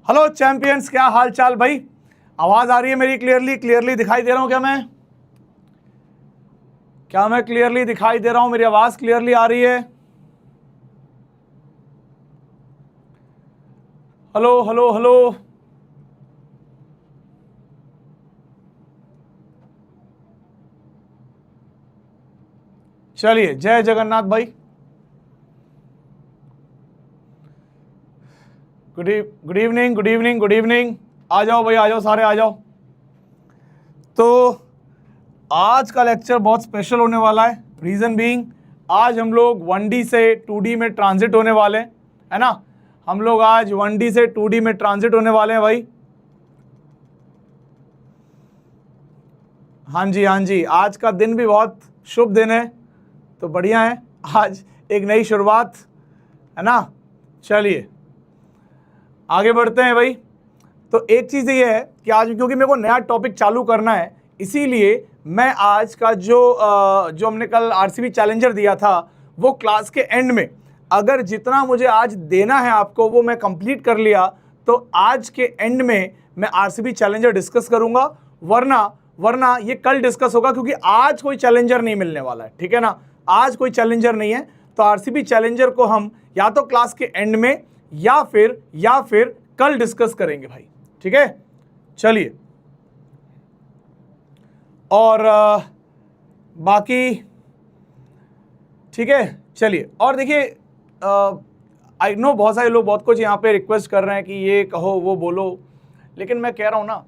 Hello champions, क्या हाल चाल भाई? आवाज आ रही है मेरी क्लियरली दिखाई दे रहा हूं क्या मैं क्लियरली दिखाई दे रहा हूं? मेरी आवाज क्लियरली आ रही है? Hello hello hello. चलिए, जय जगन्नाथ भाई। Good evening. आ जाओ भाई, आ जाओ, सारे आ जाओ। तो आज का लेक्चर बहुत स्पेशल होने वाला है। रीजन बीइंग, आज हम लोग 1D से 2D में ट्रांजिट होने वाले हैं, है ना? हम लोग आज 1D से 2D में ट्रांजिट होने वाले हैं भाई। हाँ जी, आज का दिन भी बहुत शुभ दिन है, तो बढ़िया है। आज एक नई शुरुआत, है ना? चलिए आगे बढ़ते हैं भाई। तो एक चीज़ ये है कि आज क्योंकि मेरे को नया टॉपिक चालू करना है, इसीलिए मैं आज का जो हमने कल आरसीबी चैलेंजर दिया था, वो क्लास के एंड में अगर जितना मुझे आज देना है आपको वो मैं कंप्लीट कर लिया तो आज के एंड में मैं आरसीबी चैलेंजर डिस्कस करूंगा। वरना ये कल डिस्कस होगा, क्योंकि आज कोई चैलेंजर नहीं मिलने वाला है, ठीक है ना? आज कोई चैलेंजर नहीं है, तो आरसीबी चैलेंजर को हम या तो क्लास के एंड में या फिर कल डिस्कस करेंगे भाई, ठीक है? चलिए, और बाकी ठीक है। चलिए, और देखिए, आई नो बहुत सारे लोग बहुत कुछ यहाँ पे रिक्वेस्ट कर रहे हैं कि ये कहो वो बोलो, लेकिन मैं कह रहा हूँ ना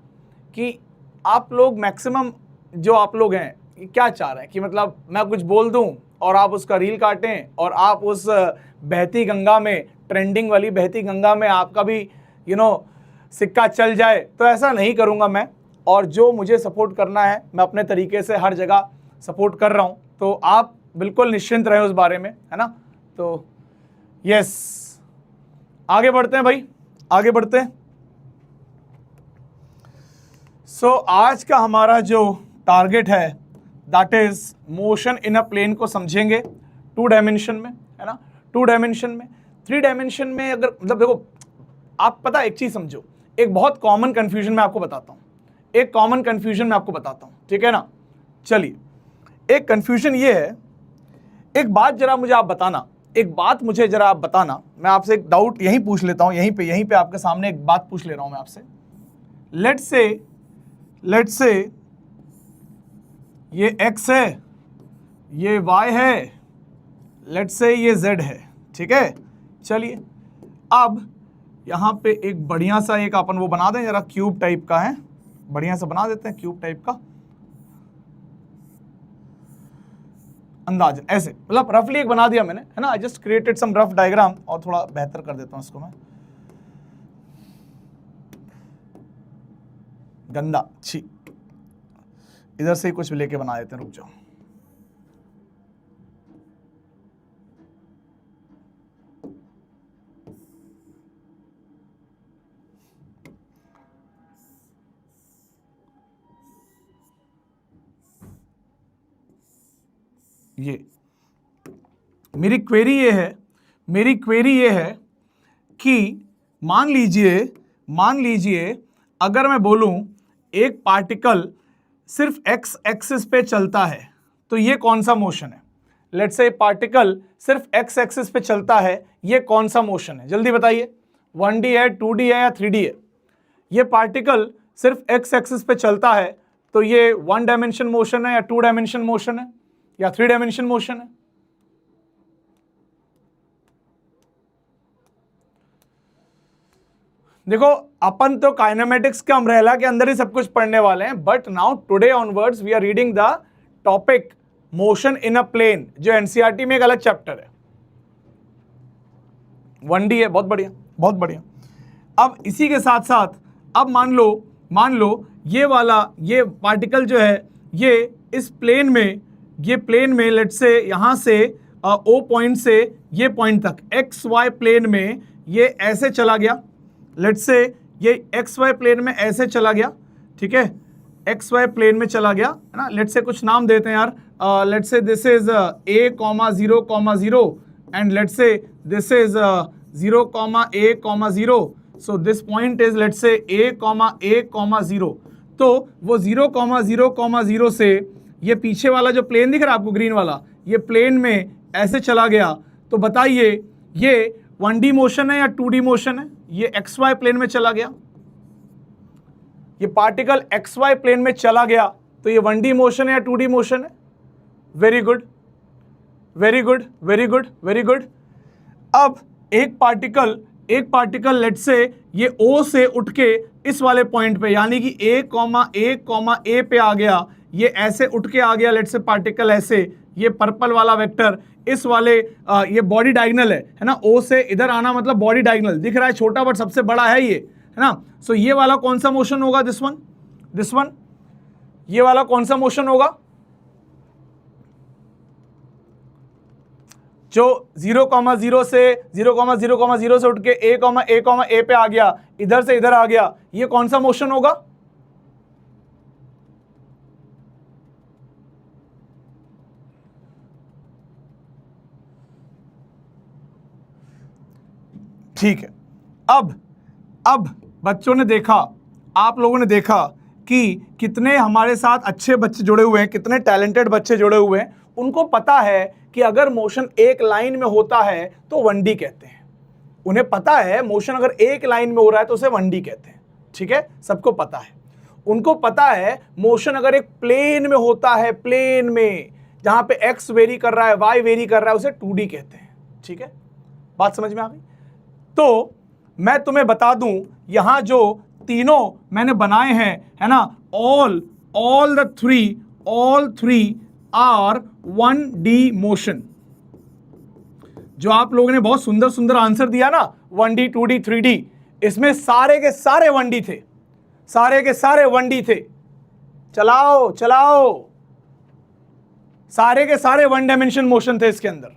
कि आप लोग मैक्सिमम जो आप लोग हैं क्या चाह रहे हैं कि मतलब मैं कुछ बोल दूं और आप उसका रील काटें और आप उस बहती गंगा में, ट्रेंडिंग वाली बहती गंगा में आपका भी सिक्का चल जाए। तो ऐसा नहीं करूंगा मैं, और जो मुझे सपोर्ट करना है मैं अपने तरीके से हर जगह सपोर्ट कर रहा हूं, तो आप बिल्कुल निश्चिंत रहें उस बारे में, है ना? तो यस, आगे बढ़ते हैं भाई, आगे बढ़ते हैं। सो आज का हमारा जो टारगेट है that is motion in a plane को समझेंगे 2 डायमेंशन में, है ना? 2 डायमेंशन में, 3 डायमेंशन में अगर मतलब देखो, आप पता एक चीज समझो, एक बहुत कॉमन कंफ्यूजन मैं आपको बताता हूं, ठीक है ना? चलिए, एक कंफ्यूजन ये है, एक बात जरा मुझे आप बताना, मैं आपसे एक डाउट यहीं पूछ लेता हूं, यहीं पे आपके सामने एक बात पूछ ले रहा हूं मैं आपसे। लेट्स से ये x है, ये y है, लेट्स से ये z है, ठीक है? चलिए, अब यहां पे एक बढ़िया सा एक अपन वो बना दें, जरा क्यूब टाइप का है, बढ़िया सा बना देते हैं क्यूब टाइप का अंदाज, ऐसे मतलब रफली एक बना दिया मैंने, है ना? I just created some rough diagram, और थोड़ा बेहतर कर देता हूं इसको मैं। गंदा, अच्छी, इधर से ही कुछ लेके बना देते हैं, रुक जाओ। ये मेरी क्वेरी ये है कि मान लीजिए अगर मैं बोलूं एक पार्टिकल सिर्फ x एक्सिस पे चलता है तो ये कौन सा मोशन है? लेट्स से पार्टिकल सिर्फ x एक्सिस पे चलता है, ये कौन सा मोशन है? जल्दी बताइए, 1D है, 2D है या 3D है? ये पार्टिकल सिर्फ x एक्सिस पे चलता है तो ये 1 डायमेंशन मोशन है या 2 डायमेंशन मोशन है या 3 डायमेंशन मोशन है? देखो, अपन तो काइनेमेटिक्स के अम्ब्रेला के अंदर ही सब कुछ पढ़ने वाले हैं, but now today onwards we are reading the topic motion in a plane, जो एनसीईआरटी में एक अलग चैप्टर है, 1D है। बहुत बढ़िया। अब इसी के साथ साथ अब मान लो ये पार्टिकल जो है ये इस प्लेन में लेट्स से यहां से O पॉइंट से ये पॉइंट तक XY प्लेन में ये ऐसे चला गया, लेट्स से ये XY प्लेन में ऐसे चला गया, ठीक है? XY प्लेन में चला गया, है ना? लेट्स से कुछ नाम देते हैं यार, let's say this is A, 0, and let's say this is 0, A, 0, so this point is let's say a, a, 0। तो वो 0,0,0 से ये पीछे वाला जो प्लेन दिख रहा है आपको ग्रीन वाला, ये प्लेन में ऐसे चला गया। तो बताइए ये 1D मोशन है या 2D मोशन है? ये XY प्लेन में चला गया, ये पार्टिकल XY प्लेन में चला गया, तो ये 1D मोशन है या 2D मोशन है? Very good, very good, very good, very good. अब एक पार्टिकल लेट्स से ये O से उठ के इस वाले पॉइंट पे यानी कि A, पे आ गया, ये ऐसे उठ के आ गया लेट्स से पार्टिकल ऐसे, ये पर्पल वाला वेक्टर इस वाले ये बॉडी डायगोनल है ना, O से इधर आना मतलब बॉडी डायगोनल दिख रहा है, छोटा बट सबसे बड़ा है ये, है ना। सो ये वाला कौन सा मोशन होगा? This one. ये वाला कौन सा मोशन होगा? जो 0,0 से 0,0,0 से उठ के A पे आ गया, इधर से इधर आ गया, ये कौन सा मोशन होगा? ठीक है। अब बच्चों ने देखा, आप लोगों ने देखा कि कितने हमारे साथ अच्छे बच्चे जुड़े हुए हैं, कितने टैलेंटेड बच्चे जुड़े हुए हैं। उनको पता है कि अगर मोशन एक लाइन में होता है तो 1D कहते हैं। उन्हें पता है मोशन अगर एक लाइन में हो रहा है तो उसे 1D कहते हैं। ठीक है, सबको पता है। उनको पता है मोशन अगर एक प्लेन में होता है, प्लेन में जहां पे x वेरी कर रहा है, y वेरी कर रहा है, उसे 2D कहते हैं। ठीक है, बात समझ में आ गई? तो मैं तुम्हें बता दूं, यहां जो तीनों मैंने बनाए हैं, है ना, all three are 1D motion. जो आप लोगों ने बहुत सुंदर सुंदर आंसर दिया ना, 1D 2D 3D, इसमें सारे के सारे 1D थे, सारे के सारे 1D थे। चलाओ, सारे के सारे 1 डायमेंशन मोशन थे इसके अंदर।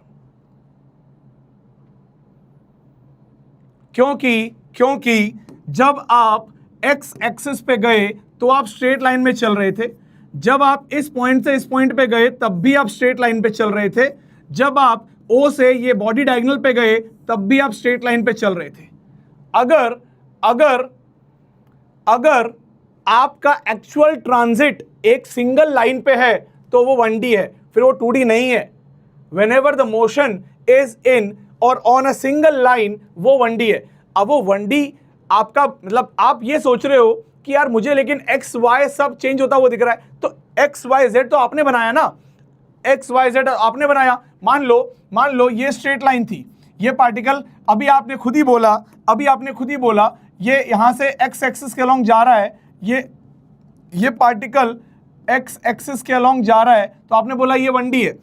क्योंकि जब आप x एक्सिस पे गए तो आप स्ट्रेट लाइन में चल रहे थे, जब आप इस पॉइंट से इस पॉइंट पे गए तब भी आप स्ट्रेट लाइन पे चल रहे थे, जब आप O से ये बॉडी डायगोनल पे गए तब भी आप स्ट्रेट लाइन पे चल रहे थे। अगर आपका एक्चुअल ट्रांजिट एक सिंगल लाइन पे है तो वो 1D है, फिर वो 2D नहीं है। Whenever the motion is in और ऑन अ सिंगल लाइन वो 1D है। अब वो 1D आपका मतलब आप ये सोच रहे हो कि यार मुझे लेकिन एक्स वाई सब चेंज होता हुआ दिख रहा है, तो एक्स वाई जेड तो आपने बनाया ना, एक्स वाई जेड आपने बनाया। मान लो ये स्ट्रेट लाइन थी, ये पार्टिकल अभी आपने खुद ही बोला ये यहां से एक्स एक्सिस के अलोंग जा रहा है, ये पार्टिकल एक्स एक्सिस के अलोंग जा रहा है, तो आपने बोला ये 1D है।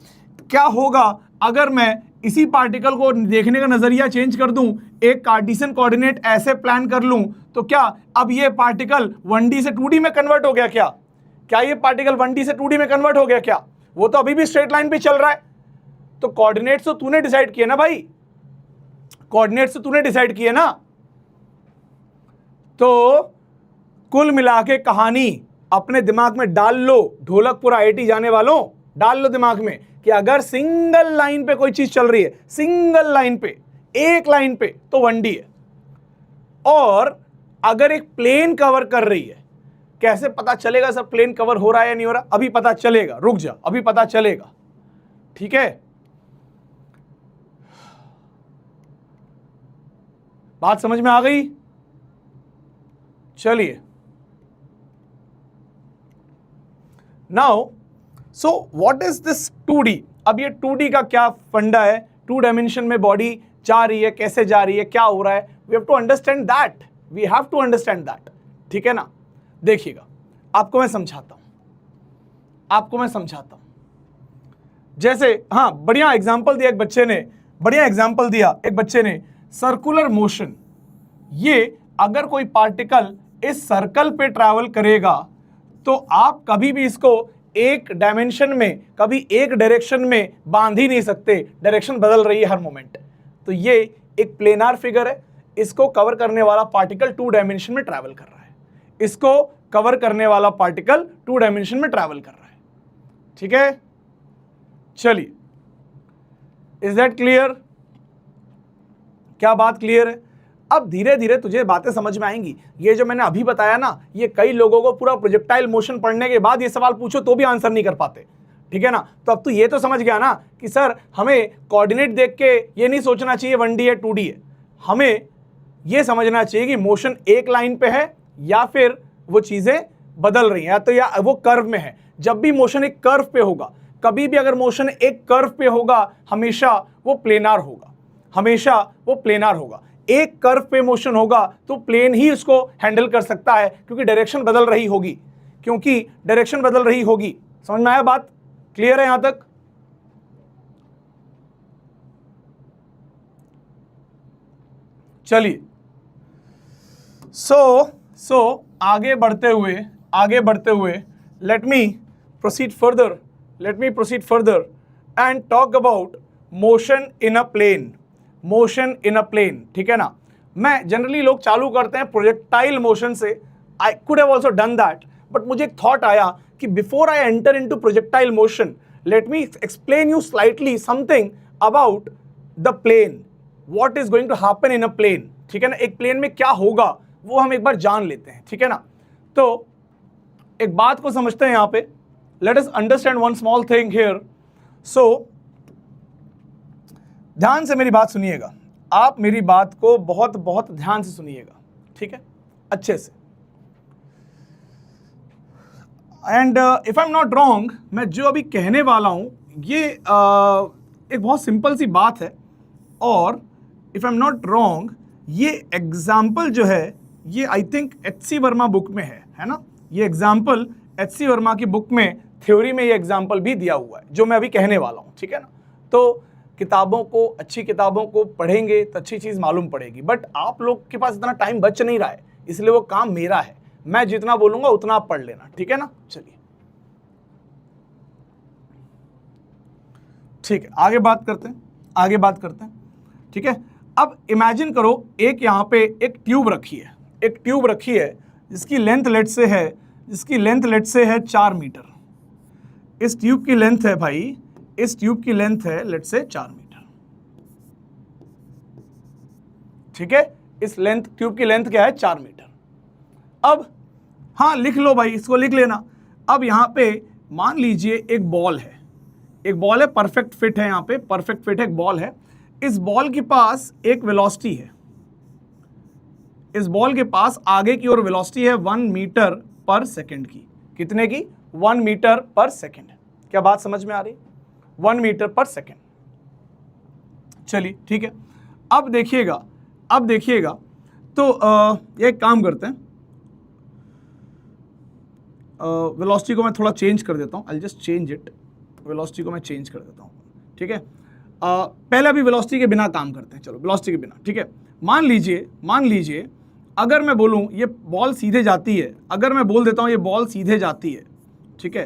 क्या होगा अगर मैं इसी पार्टिकल को देखने का नजरिया चेंज कर दूं, एक कार्टेशियन कोऑर्डिनेट ऐसे प्लान कर लूं, तो क्या अब ये पार्टिकल 1D से 2D में कन्वर्ट हो गया? क्या ये पार्टिकल 1D से 2D में कन्वर्ट हो गया? क्या वो तो अभी भी स्ट्रेट लाइन पे चल रहा है। तो कोऑर्डिनेट्स तो तूने डिसाइड किए ना भाई, कोऑर्डिनेट्स तो तूने डिसाइड किए ना। तो कुल मिला के कहानी अपने दिमाग में डाल लो, ढोलकपुर IIT जाने वालों, डाल लो दिमाग में कि अगर सिंगल लाइन पे कोई चीज चल रही है, सिंगल लाइन पे, एक लाइन पे, तो 1D है। और अगर एक प्लेन कवर कर रही है, कैसे पता चलेगा सब प्लेन कवर हो रहा है या नहीं हो रहा? अभी पता चलेगा, रुक जा, अभी पता चलेगा। ठीक है, बात समझ में आ गई? चलिए, now so what is this 2D? अब ये 2D का क्या फंडा है? 2 डायमेंशन में बॉडी जा रही है, कैसे जा रही है, क्या हो रहा है? We have to understand that, ठीक है ना। देखिएगा, आपको मैं समझाता हूं, जैसे हाँ, बढ़िया एग्जांपल दिया एक बच्चे ने, सर्कुलर मोशन। ये अगर कोई पार्टिकल इस सर्कल पे ट्रैवल करेगा तो आप कभी भी इसको एक डायमेंशन में, कभी एक डायरेक्शन में बांध ही नहीं सकते, डायरेक्शन बदल रही है हर मोमेंट। तो ये एक प्लेनार फिगर है, इसको कवर करने वाला पार्टिकल 2 डायमेंशन में ट्रैवल कर रहा है, इसको कवर करने वाला पार्टिकल 2 डायमेंशन में ट्रैवल कर रहा है। ठीक है, चलिए, इज दैट क्लियर? क्या बात क्लियर है? अब धीरे धीरे तुझे बातें समझ में आएंगी। ये जो मैंने अभी बताया ना, ये कई लोगों को पूरा प्रोजेक्टाइल मोशन पढ़ने के बाद ये सवाल पूछो तो भी आंसर नहीं कर पाते, ठीक है ना। तो अब तू ये तो समझ गया ना कि सर हमें कोऑर्डिनेट देख के ये नहीं सोचना चाहिए 1D है 2D है, हमें ये समझना चाहिए कि मोशन एक लाइन पे है या फिर वो चीजें बदल रही हैं, या वो कर्व में है। जब भी मोशन एक कर्व पे होगा, कभी भी अगर मोशन एक कर्व पे होगा, हमेशा वो प्लेनार होगा, हमेशा वो प्लेनार होगा। एक कर्व पे मोशन होगा तो प्लेन ही उसको हैंडल कर सकता है, क्योंकि डायरेक्शन बदल रही होगी, क्योंकि डायरेक्शन बदल रही होगी। समझ में आया बात? क्लियर है यहां तक? चलिए, सो आगे बढ़ते हुए let me proceed further and talk about motion in a plane, ठीक है ना। मैं जनरली लोग चालू करते हैं प्रोजेक्टाइल मोशन से, I could have also done that, but मुझे एक थॉट आया कि before I enter into projectile motion, let me explain you slightly something about the plane, what is going to happen in a plane, ठीक है ना। एक plane में क्या होगा वो हम एक बार जान लेते हैं, ठीक है ना। तो एक बात को समझते हैं यहां पे, let us understand one small thing here. So ध्यान से मेरी बात सुनिएगा, आप मेरी बात को बहुत बहुत ध्यान से सुनिएगा, ठीक है, अच्छे से। And if I am not wrong, मैं जो अभी कहने वाला हूं ये एक बहुत सिंपल सी बात है, और if I am not wrong ये एग्जाम्पल जो है ये I think HC Verma book में है ना। ये एग्जाम्पल HC वर्मा की बुक में थ्योरी में ये एग्जाम्पल भी दिया हुआ है जो मैं अभी कहने वाला हूँ, ठीक है ना। तो किताबों को, अच्छी किताबों को पढ़ेंगे तो अच्छी चीज़ मालूम पड़ेगी, बट आप लोग के पास इतना टाइम बच नहीं रहा है, इसलिए वो काम मेरा है, मैं जितना बोलूंगा उतना आप पढ़ लेना, ठीक है ना। चलिए ठीक है, आगे बात करते हैं, ठीक है। अब इमेजिन करो एक यहाँ पे एक ट्यूब रखी है जिसकी लेंथ लेट से है 4 मीटर। इस ट्यूब की लेंथ है भाई, इस ट्यूब की लेंथ है लेट से 4 मीटर, ठीक है। इस ट्यूब की लेंथ क्या है? 4 मीटर। अब हाँ लिख लो भाई, इसको लिख लेना। अब यहाँ पे मान लीजिए एक बॉल है, परफेक्ट फिट है, यहाँ पे परफेक्ट फिट है, एक बॉल है। इस बॉल के पास एक वेलोसिटी है, इस बॉल के पास आगे की ओर वेलोसिटी है 1 मीटर पर सेकंड की। कितने की? 1 मीटर पर सेकंड। क्या बात समझ में आ रही? 1 मीटर पर सेकंड। चलिए ठीक है, अब देखिएगा तो ये एक काम करते हैं, वेलोसिटी को मैं थोड़ा चेंज कर देता हूँ, I just change it, velocity को मैं चेंज कर देता हूँ, ठीक है। पहले अभी वेलोसिटी के बिना काम करते हैं, चलो वेलोसिटी के बिना, ठीक है। मान लीजिए अगर मैं बोलूँ ये बॉल सीधे जाती है, अगर मैं बोल देता हूँ ये बॉल सीधे जाती है, ठीक है,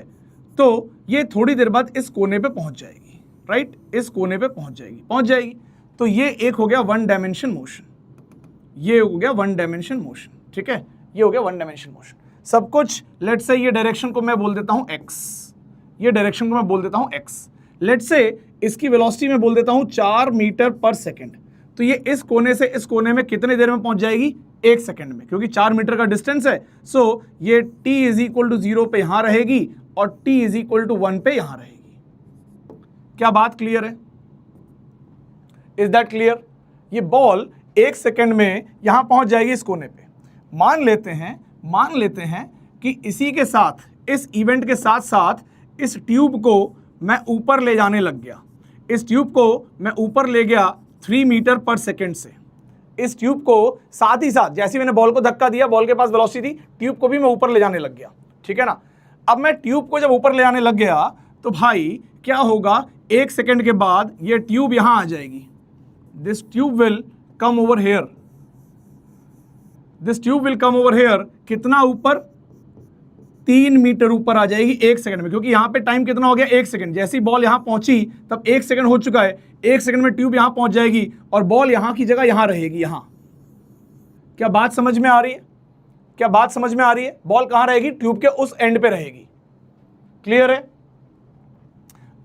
तो ये थोड़ी देर बाद इस कोने पे पहुँच जाएगी, राइट, इस कोने पे पहुँच जाएगी। तो ये एक हो गया 1 डायमेंशन मोशन, ये हो गया 1 डायमेंशन मोशन, ठीक है, ये हो गया 1 डायमेंशन मोशन। सब कुछ लेट से ये डायरेक्शन को मैं बोल देता हूँ x, ये डायरेक्शन को मैं बोल देता हूँ x। लेट से इसकी वेलोसिटी में बोल देता हूँ 4 मीटर पर सेकंड। तो ये इस कोने से इस कोने में कितने देर में पहुंच जाएगी? 1 सेकंड में, क्योंकि 4 मीटर का डिस्टेंस है। सो ये t = 0 पे यहां रहेगी और t = 1 पे यहां रहेगी। क्या बात क्लियर है? Is that clear? ये बॉल 1 सेकंड में यहां पहुंच जाएगी इस कोने पे। मान लेते हैं कि इसी के साथ, इस इवेंट के साथ साथ इस ट्यूब को मैं ऊपर ले जाने लग गया, इस ट्यूब को मैं ऊपर ले गया 3 मीटर पर सेकंड से। इस ट्यूब को साथ ही साथ, जैसे मैंने बॉल को धक्का दिया, बॉल के पास वेलोसिटी थी, ट्यूब को भी मैं ऊपर ले जाने लग गया, ठीक है ना। अब मैं ट्यूब को जब ऊपर ले जाने लग गया तो भाई क्या होगा? 1 सेकंड के बाद ये ट्यूब यहां आ जाएगी, this tube will come over here, this tube will come over here. कितना ऊपर? 3 मीटर ऊपर आ जाएगी 1 सेकंड में, क्योंकि यहां पे टाइम कितना हो गया? 1 सेकंड। जैसी बॉल यहां पहुंची तब 1 सेकंड हो चुका है, 1 सेकंड में ट्यूब यहां पहुंच जाएगी और बॉल यहां की जगह यहां रहेगी, यहां। क्या बात समझ में आ रही है? क्या बात समझ में आ रही है? बॉल कहां रहेगी? ट्यूब के उस एंड पे रहेगी। क्लियर है?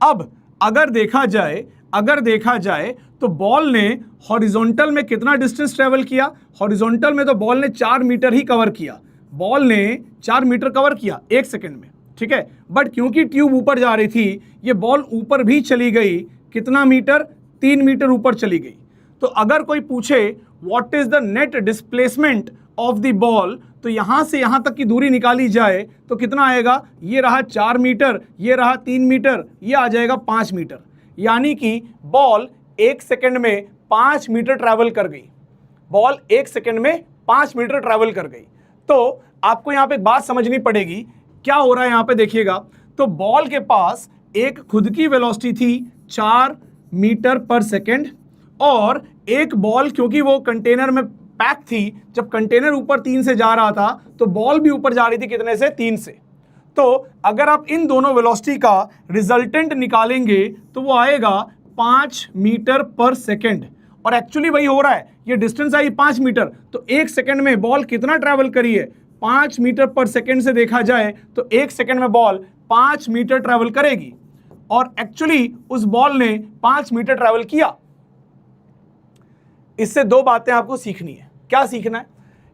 अब अगर देखा जाए, अगर देखा जाए तो बॉल ने हॉरिजॉन्टल में कितना डिस्टेंस ट्रेवल किया, हॉरिजॉन्टल में तो बॉल ने 4 मीटर ही कवर किया, बॉल ने 4 मीटर कवर किया 1 सेकंड में, ठीक है। बट क्योंकि ट्यूब ऊपर जा रही थी, ये बॉल ऊपर भी चली गई, कितना मीटर, 3 मीटर ऊपर चली गई। तो अगर कोई पूछे what is the net displacement of the ball, तो यहां से यहां तक की दूरी निकाली जाए तो कितना आएगा, ये रहा 4 मीटर, ये रहा 3 मीटर, ये आ जाएगा 5 मीटर। यानी कि बॉल 1 सेकंड में 5 मीटर ट्रैवल कर गई, बॉल 1 सेकंड में 5 मीटर ट्रैवल कर गई। तो आपको यहां पे एक बात समझनी पड़ेगी, क्या हो रहा है यहां पे देखिएगा। तो बॉल के पास एक खुद की वेलोसिटी थी 4 मीटर पर सेकंड, और एक बॉल क्योंकि वो कंटेनर में पैक थी, जब कंटेनर ऊपर 3 से जा रहा था तो बॉल भी ऊपर जा रही थी, कितने से, 3 से। तो अगर आप इन दोनों वेलोसिटी का रिजल्टेंट निकालेंगे तो वो आएगा 5 मीटर पर सेकंड, और एक्चुअली वही हो रहा है। ये डिस्टेंस आई 5 मीटर, तो 1 सेकंड में बॉल कितना ट्रैवल करी है, 5 मीटर पर सेकंड से देखा जाए तो 1 सेकंड में बॉल 5 मीटर ट्रैवल करेगी, और एक्चुअली उस बॉल ने 5 मीटर ट्रैवल किया। इससे 2 बातें आपको सीखनी है। क्या सीखना है,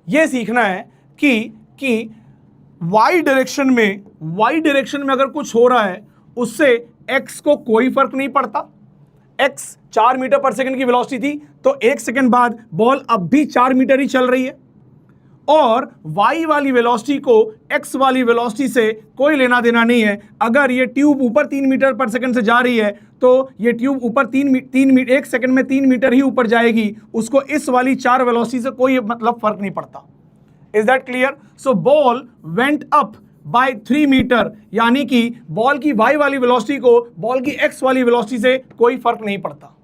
यह सीखना है कि वाई डायरेक्शन में अगर कुछ हो रहा है उससे एक्स को कोई फर्क नहीं पड़ता। एक्स 4 मीटर पर सेकंड की वेलोसिटी थी, तो 1 सेकंड बाद बॉल अब भी 4 मीटर ही चल रही है, और वाई वाली वेलोसिटी को एक्स वाली वेलोसिटी से कोई लेना देना नहीं है। अगर ये ट्यूब ऊपर 3 मीटर पर सेकंड से जा रही है तो ये ट्यूब ऊपर 1 सेकंड में 3 मीटर ही ऊपर जाएगी, उसको इस वाली 4 वेलोसिटी से कोई मतलब फर्क नहीं पड़ता। Is that clear? So ball went up by 3 metre, यानी कि बॉल की वाई वाली वेलोसिटी को बॉल की एक्स वाली वेलोसिटी से कोई फर्क नहीं पड़ता।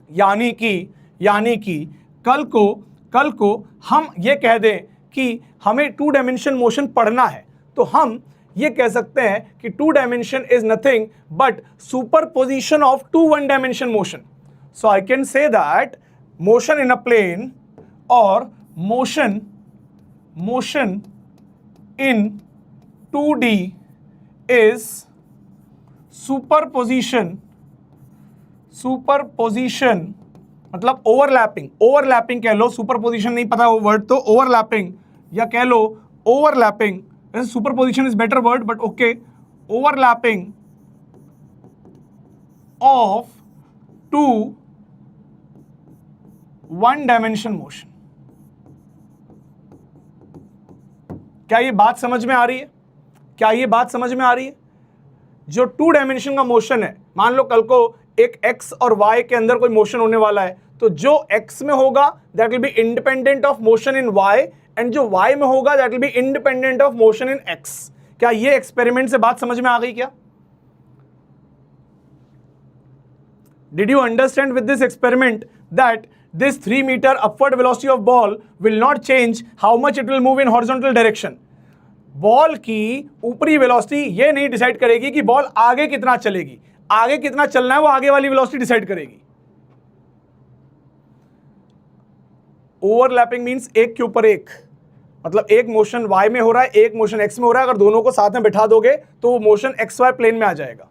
यानी कि कल को हम ये कह दें कि हमें 2 डायमेंशन मोशन पढ़ना है, तो हम ये कह सकते हैं कि 2 dimension is nothing but superposition of 2 1 dimension motion. So I can say that motion in a plane और motion in 2D is superposition मतलब ओवरलैपिंग कह लो, सुपरपोजिशन नहीं पता वो वर्ड तो ओवरलैपिंग, या कह लो overlapping, superposition is better word but okay, overlapping of 2 1 dimension motion. क्या ये बात समझ में आ रही है? जो 2 डायमेंशन का मोशन है, मान लो कल को एक x और y के अंदर कोई मोशन होने वाला है, तो जो x में होगा that will be independent of motion in y, and जो y में होगा that will be independent of motion in x। क्या ये एक्सपेरिमेंट से बात समझ में आ गई? क्या did you understand with this experiment that this 3 meter upward velocity of ball will not change how much it will move in horizontal direction? Ball की ऊपरी वेलोसिटी ये नहीं डिसाइड करेगी कि बॉल आगे कितना चलेगी, आगे कितना चलना है वो आगे वाली वेलोसिटी डिसाइड करेगी। ओवरलैपिंग मींस एक के ऊपर एक, मतलब एक मोशन y में हो रहा है, एक मोशन x में हो रहा है, अगर दोनों को साथ में बिठा दोगे तो वो मोशन xy प्लेन में आ जाएगा।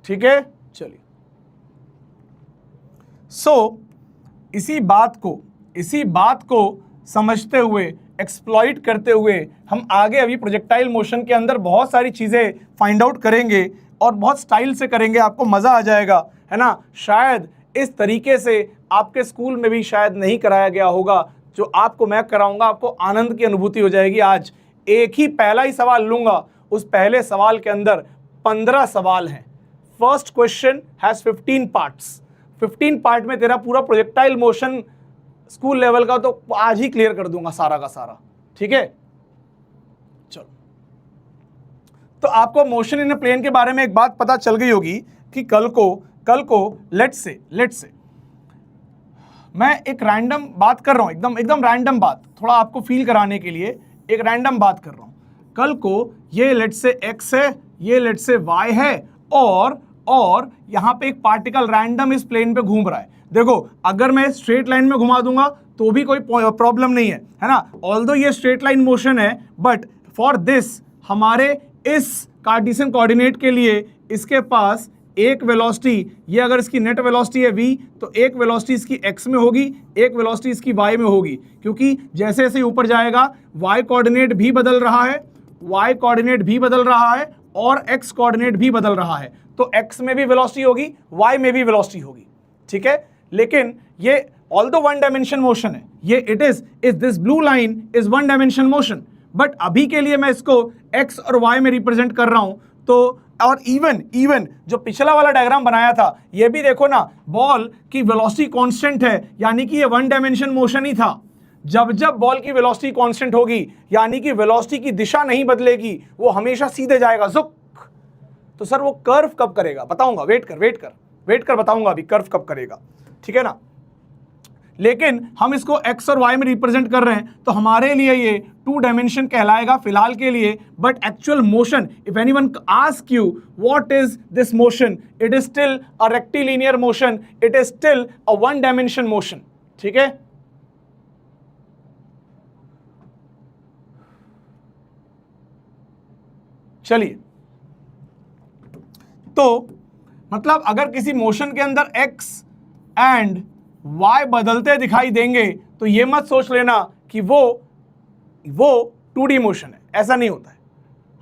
ठीक है, चलिए। इसी बात को समझते हुए, एक्सप्लॉइट करते हुए हम आगे अभी प्रोजेक्टाइल मोशन के अंदर बहुत सारी चीज़ें फाइंड आउट करेंगे और बहुत स्टाइल से करेंगे, आपको मज़ा आ जाएगा, है ना। शायद इस तरीके से आपके स्कूल में भी शायद नहीं कराया गया होगा, जो आपको मैं कराऊंगा, आपको आनंद की अनुभूति हो जाएगी। आज एक ही पहला ही सवाल लूँगा, उस पहले सवाल के अंदर 15 सवाल हैं। First question has 15 parts. 15 part में तेरा पूरा प्रोजेक्टाइल मोशन स्कूल लेवल का तो आज ही क्लियर कर दूंगा सारा का सारा, ठीक है। चलो, तो आपको मोशन इन अ प्लेन के बारे में एक बात पता चल गई होगी कि कल को लेट्स से मैं एक रैंडम बात कर रहा हूं, एकदम रैंडम बात, थोड़ा आपको फील कराने के लिए एक रैंडम बात कर रहा हूं। कल को ये लेट्स से x है, ये लेट्स से y है, और यहां पे एक पार्टिकल रैंडम इस प्लेन पे घूम रहा है। देखो अगर मैं स्ट्रेट लाइन में घुमा दूंगा तो भी कोई प्रॉब्लम नहीं है ना, ऑल्दो ये स्ट्रेट लाइन मोशन है, बट फॉर दिस हमारे इस कार्टेशियन कोऑर्डिनेट के लिए इसके पास एक वेलोसिटी, ये अगर इसकी नेट वेलोसिटी है v, तो एक वेलोसिटी इसकी x में होगी, एक वेलोसिटी इसकी y में होगी, क्योंकि जैसे जैसे ऊपर जाएगा y कोऑर्डिनेट भी बदल रहा है, y कोऑर्डिनेट भी बदल रहा है और x कोऑर्डिनेट भी बदल रहा है, तो x में भी वेलोसिटी होगी, y में भी वेलोसिटी होगी, ठीक है। लेकिन ये ऑल्दो वन डायमेंशन मोशन है, ये it is this blue line is one dimension motion, but अभी के लिए मैं इसको x और y में रिप्रेजेंट कर रहा हूं। तो और इवन जो पिछला वाला डायग्राम बनाया था, ये भी देखो ना, बॉल की वेलोसिटी कांस्टेंट है, यानी कि ये वन डायमेंशन मोशन ही था। जब जब बॉल की वेलोसिटी कांस्टेंट होगी, यानी कि वेलोसिटी की दिशा नहीं बदलेगी, वो हमेशा सीधे जाएगा जुक। तो सर वो कर्व कब करेगा? बताऊंगा, वेट कर बताऊंगा अभी कर्व कब करेगा, ठीक है ना। लेकिन हम इसको x और y में रिप्रेजेंट कर रहे हैं, तो हमारे लिए ये टू डायमेंशन कहलाएगा फिलहाल के लिए, but actual motion, if anyone ask you what is this motion, it is still a rectilinear motion, it is still a one dimension motion, ठीक है। चलिए, तो मतलब अगर किसी मोशन के अंदर x एंड y बदलते दिखाई देंगे तो ये मत सोच लेना कि वो 2D मोशन है, ऐसा नहीं होता है।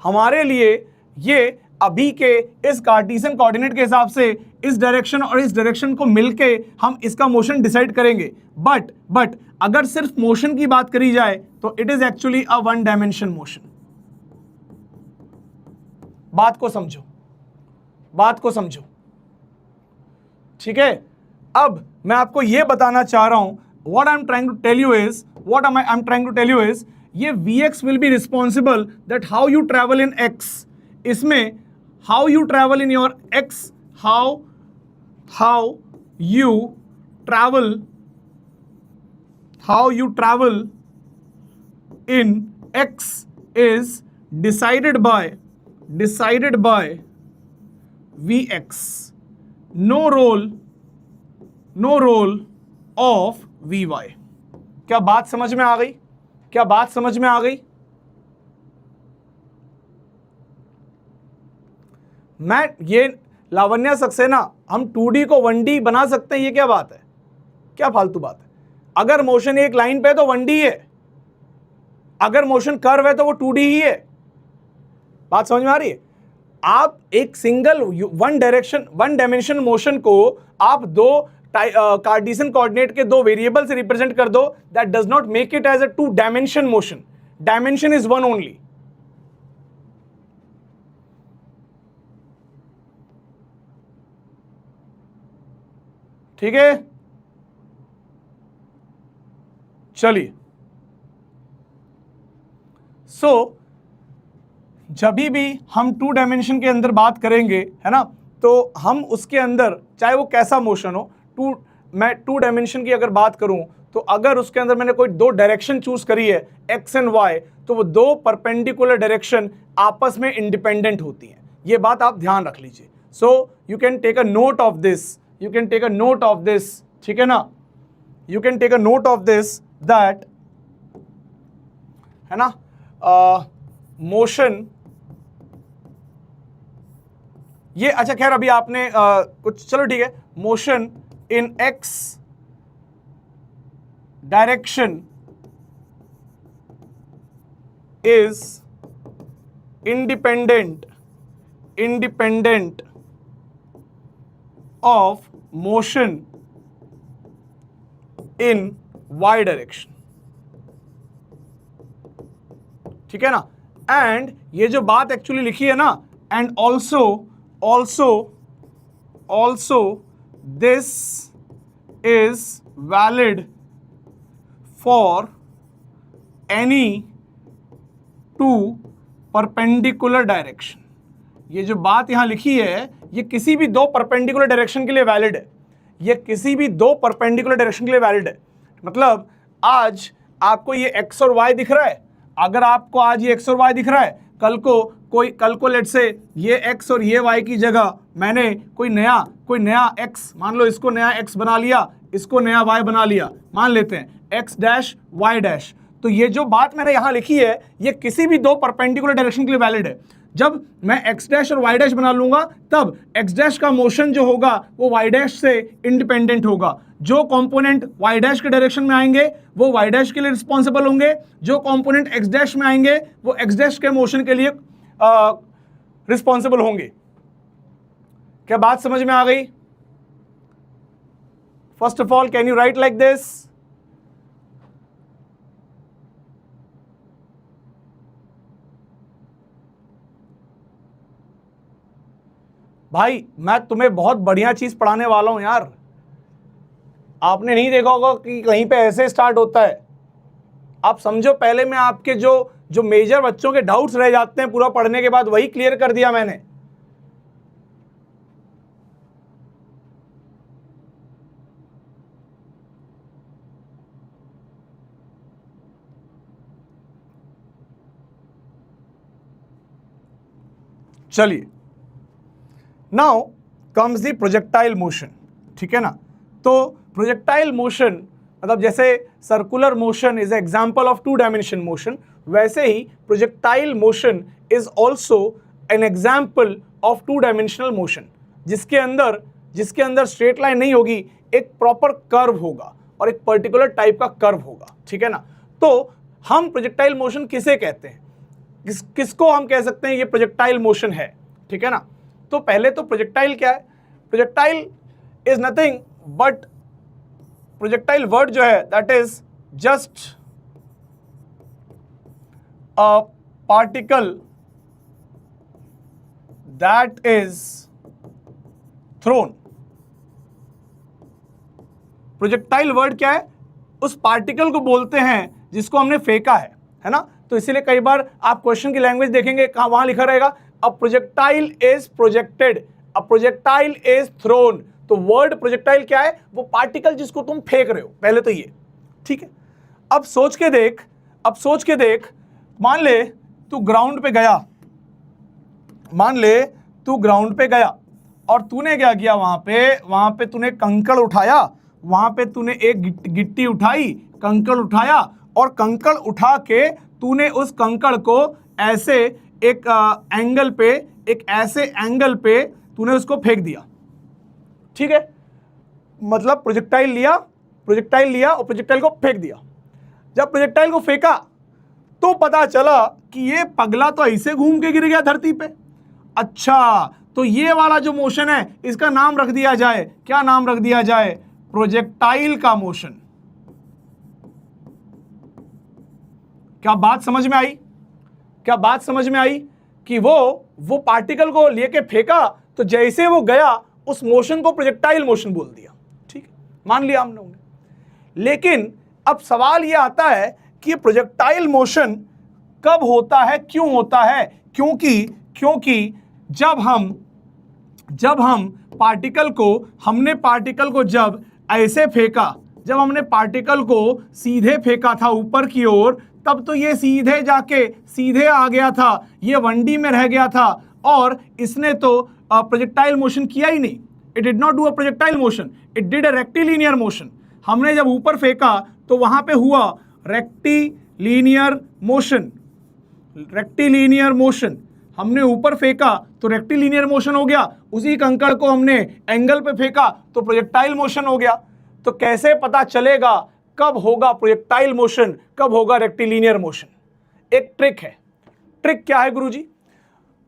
हमारे लिए ये अभी के इस कार्टेशियन कोऑर्डिनेट के हिसाब से इस डायरेक्शन और इस डायरेक्शन को मिलके हम इसका मोशन डिसाइड करेंगे, बट अगर सिर्फ मोशन की बात करी जाए तो it is actually a one dimension motion. बात को समझो, ठीक है। अब मैं आपको यह बताना चाह रहा हूं, what I'm trying to tell you is ये Vx will be responsible that how you travel in x, इसमें how you travel in your x, how you travel in x is decided by Vx, no role of Vy। क्या बात समझ में आ गई? मैं ये लावण्या सक्सेना, हम 2D को 1D बना सकते हैं, ये क्या बात है? क्या फालतू बात है? अगर मोशन एक लाइन पे है तो 1D है, अगर मोशन कर्व है तो वो 2D ही है। बात समझ में आ रही है? आप एक सिंगल वन डायमेंशन मोशन को आप दो कार्टेशियन कोऑर्डिनेट के दो वेरिएबल से रिप्रेजेंट कर दो, that does not make it as a two dimension motion. Dimension is one only. ठीक है, चलिए। जब भी हम टू डायमेंशन के अंदर बात करेंगे, है ना, तो हम उसके अंदर चाहे वो कैसा मोशन हो, मैं टू डायमेंशन की अगर बात करूं तो अगर उसके अंदर मैंने कोई दो डायरेक्शन चूज करी है एक्स एंड वाई, तो वो दो परपेंडिकुलर डायरेक्शन आपस में इंडिपेंडेंट होती हैं। ये बात आप ध्यान रख लीजिए। So you can take a note of this, ठीक है ना, you can take a note of this that, है ना, मोशन ये, अच्छा खैर अभी आपने कुछ, चलो ठीक है, motion in X direction is independent of motion in Y direction. ठीक है ना, एंड ये जो बात एक्चुअली लिखी है ना, and also this is valid for any two perpendicular direction। ये जो बात यहां लिखी है, ये किसी भी दो परपेंडिकुलर डायरेक्शन के लिए वैलिड है। ये किसी भी दो परपेंडिकुलर डायरेक्शन के लिए वैलिड है। मतलब आज आपको ये x और y दिख रहा है, अगर आपको आज ये x और y दिख रहा है, कल को लेट से ये x और ये y की जगह मैंने कोई नया कोई नया x, मान लो इसको नया x बना लिया, इसको नया y बना लिया, मान लेते हैं x डैश y डैश। तो ये जो बात मैंने यहां लिखी है ये किसी भी दो परपेंडिकुलर डायरेक्शन के लिए वैलिड है। जब मैं x डैश और y डैश बना लूंगा तब x डैश का मोशन जो होगा वो y डैश से इंडिपेंडेंट होगा। जो कंपोनेंट y डैश के डायरेक्शन में आएंगे वो y डैश के लिए रिस्पॉन्सिबल होंगे, जो कंपोनेंट x डैश में आएंगे वो x डैश के मोशन के लिए रिस्पॉन्सिबल होंगे। क्या बात समझ में आ गई? First of all can you right like this? भाई मैं तुम्हें बहुत बढ़िया चीज पढ़ाने वाला हूं यार। आपने नहीं देखा होगा कि कहीं पे ऐसे स्टार्ट होता है। आप समझो, पहले में आपके जो मेजर बच्चों के डाउट्स रह जाते हैं पूरा पढ़ने के बाद, वही क्लियर कर दिया मैंने। चलिए, now comes the projectile motion. ठीक है ना? तो प्रोजेक्टाइल मोशन मतलब जैसे circular motion is example of two dimension motion, वैसे ही projectile motion is also an example of two dimensional motion, जिसके अंदर स्ट्रेट लाइन नहीं होगी, एक प्रॉपर कर्व होगा और एक पर्टिकुलर टाइप का कर्व होगा। ठीक है ना? तो हम प्रोजेक्टाइल मोशन किसे कहते हैं, किसको हम कह सकते हैं ये प्रोजेक्टाइल मोशन है? ठीक है ना? तो पहले तो प्रोजेक्टाइल क्या है? Projectile is nothing but, projectile word जो है that is just a particle that is throne. Projectile word क्या है? उस पार्टिकल को बोलते हैं जिसको हमने फेंका है ना? तो इसीलिए कई बार आप क्वेश्चन की लैंग्वेज देखेंगे, कहां वहां लिखा रहेगा अ projectile is projected, a projectile is throne. तो वर्ड प्रोजेक्टाइल क्या है? वो पार्टिकल जिसको तुम फेंक रहे हो, पहले तो ये। ठीक है? अब सोच के देख, मान ले तू ग्राउंड पे गया और तूने क्या किया, वहां पे तूने कंकड़ उठाया, वहां पे तूने एक गिट्टी उठाई, कंकड़ उठाया और कंकड़ उठा के तूने उस कंकड़ को ऐसे एक ऐसे एंगल पे तूने उसको फेंक दिया। ठीक है? मतलब प्रोजेक्टाइल लिया और प्रोजेक्टाइल को फेंक दिया। जब प्रोजेक्टाइल को फेंका तो पता चला कि ये पगला तो ऐसे घूम के गिर गया धरती पे। अच्छा, तो ये वाला जो मोशन है इसका नाम रख दिया जाए, क्या नाम रख दिया जाए? प्रोजेक्टाइल का मोशन। क्या बात समझ में आई कि वो पार्टिकल को लेके फेंका तो जैसे वो गया उस मोशन को प्रोजेक्टाइल मोशन बोल दिया। ठीक है, मान लिया हम लोगों ने। लेकिन अब सवाल ये आता है कि प्रोजेक्टाइल मोशन कब होता है, क्यों होता है? क्योंकि जब हम हमने पार्टिकल को जब ऐसे फेंका, जब हमने पार्टिकल को सीधे फेंका था ऊपर की ओर, तब तो ये सीधे जाके सीधे आ गया था, ये 1D में रह गया था और इसने तो प्रोजेक्टाइल मोशन किया ही नहीं। It did not do a projectile motion, it did a rectilinear motion. हमने जब ऊपर फेंका तो वहां पे हुआ रेक्टिलिनियर मोशन। हमने ऊपर फेंका तो रेक्टिलिनियर मोशन हो गया, उसी कंकड़ को हमने एंगल पे फेंका तो प्रोजेक्टाइल मोशन हो गया। तो कैसे पता चलेगा कब होगा प्रोजेक्टाइल मोशन, कब होगा रेक्टिलिनियर मोशन? एक ट्रिक है। ट्रिक क्या है गुरुजी?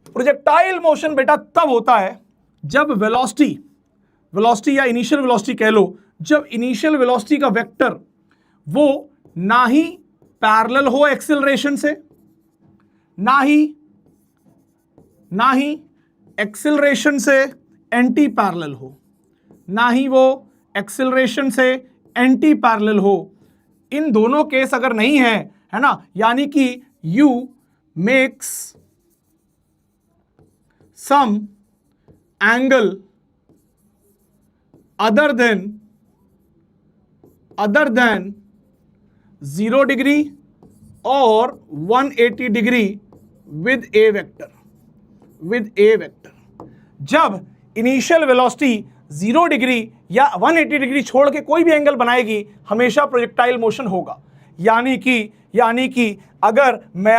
प्रोजेक्टाइल मोशन बेटा तब होता है जब वेलोसिटी या इनिशियल वेलोसिटी कह लो, जब इनिशियल वेलोसिटी का वेक्टर वो ना ही पैरेलल हो एक्सेलरेशन से, ना ही एक्सेलरेशन से एंटी पैरेलल हो, ना ही वो एक्सेलरेशन से एंटी पैरेलल हो। इन दोनों केस अगर नहीं है ना, यानी कि u makes some angle other than 0 degree or 180 degree with a vector। जब इनिशियल वेलोसिटी 0 डिग्री या 180 डिग्री छोड़ के कोई भी एंगल बनाएगी हमेशा प्रोजेक्टाइल मोशन होगा। यानी कि अगर मैं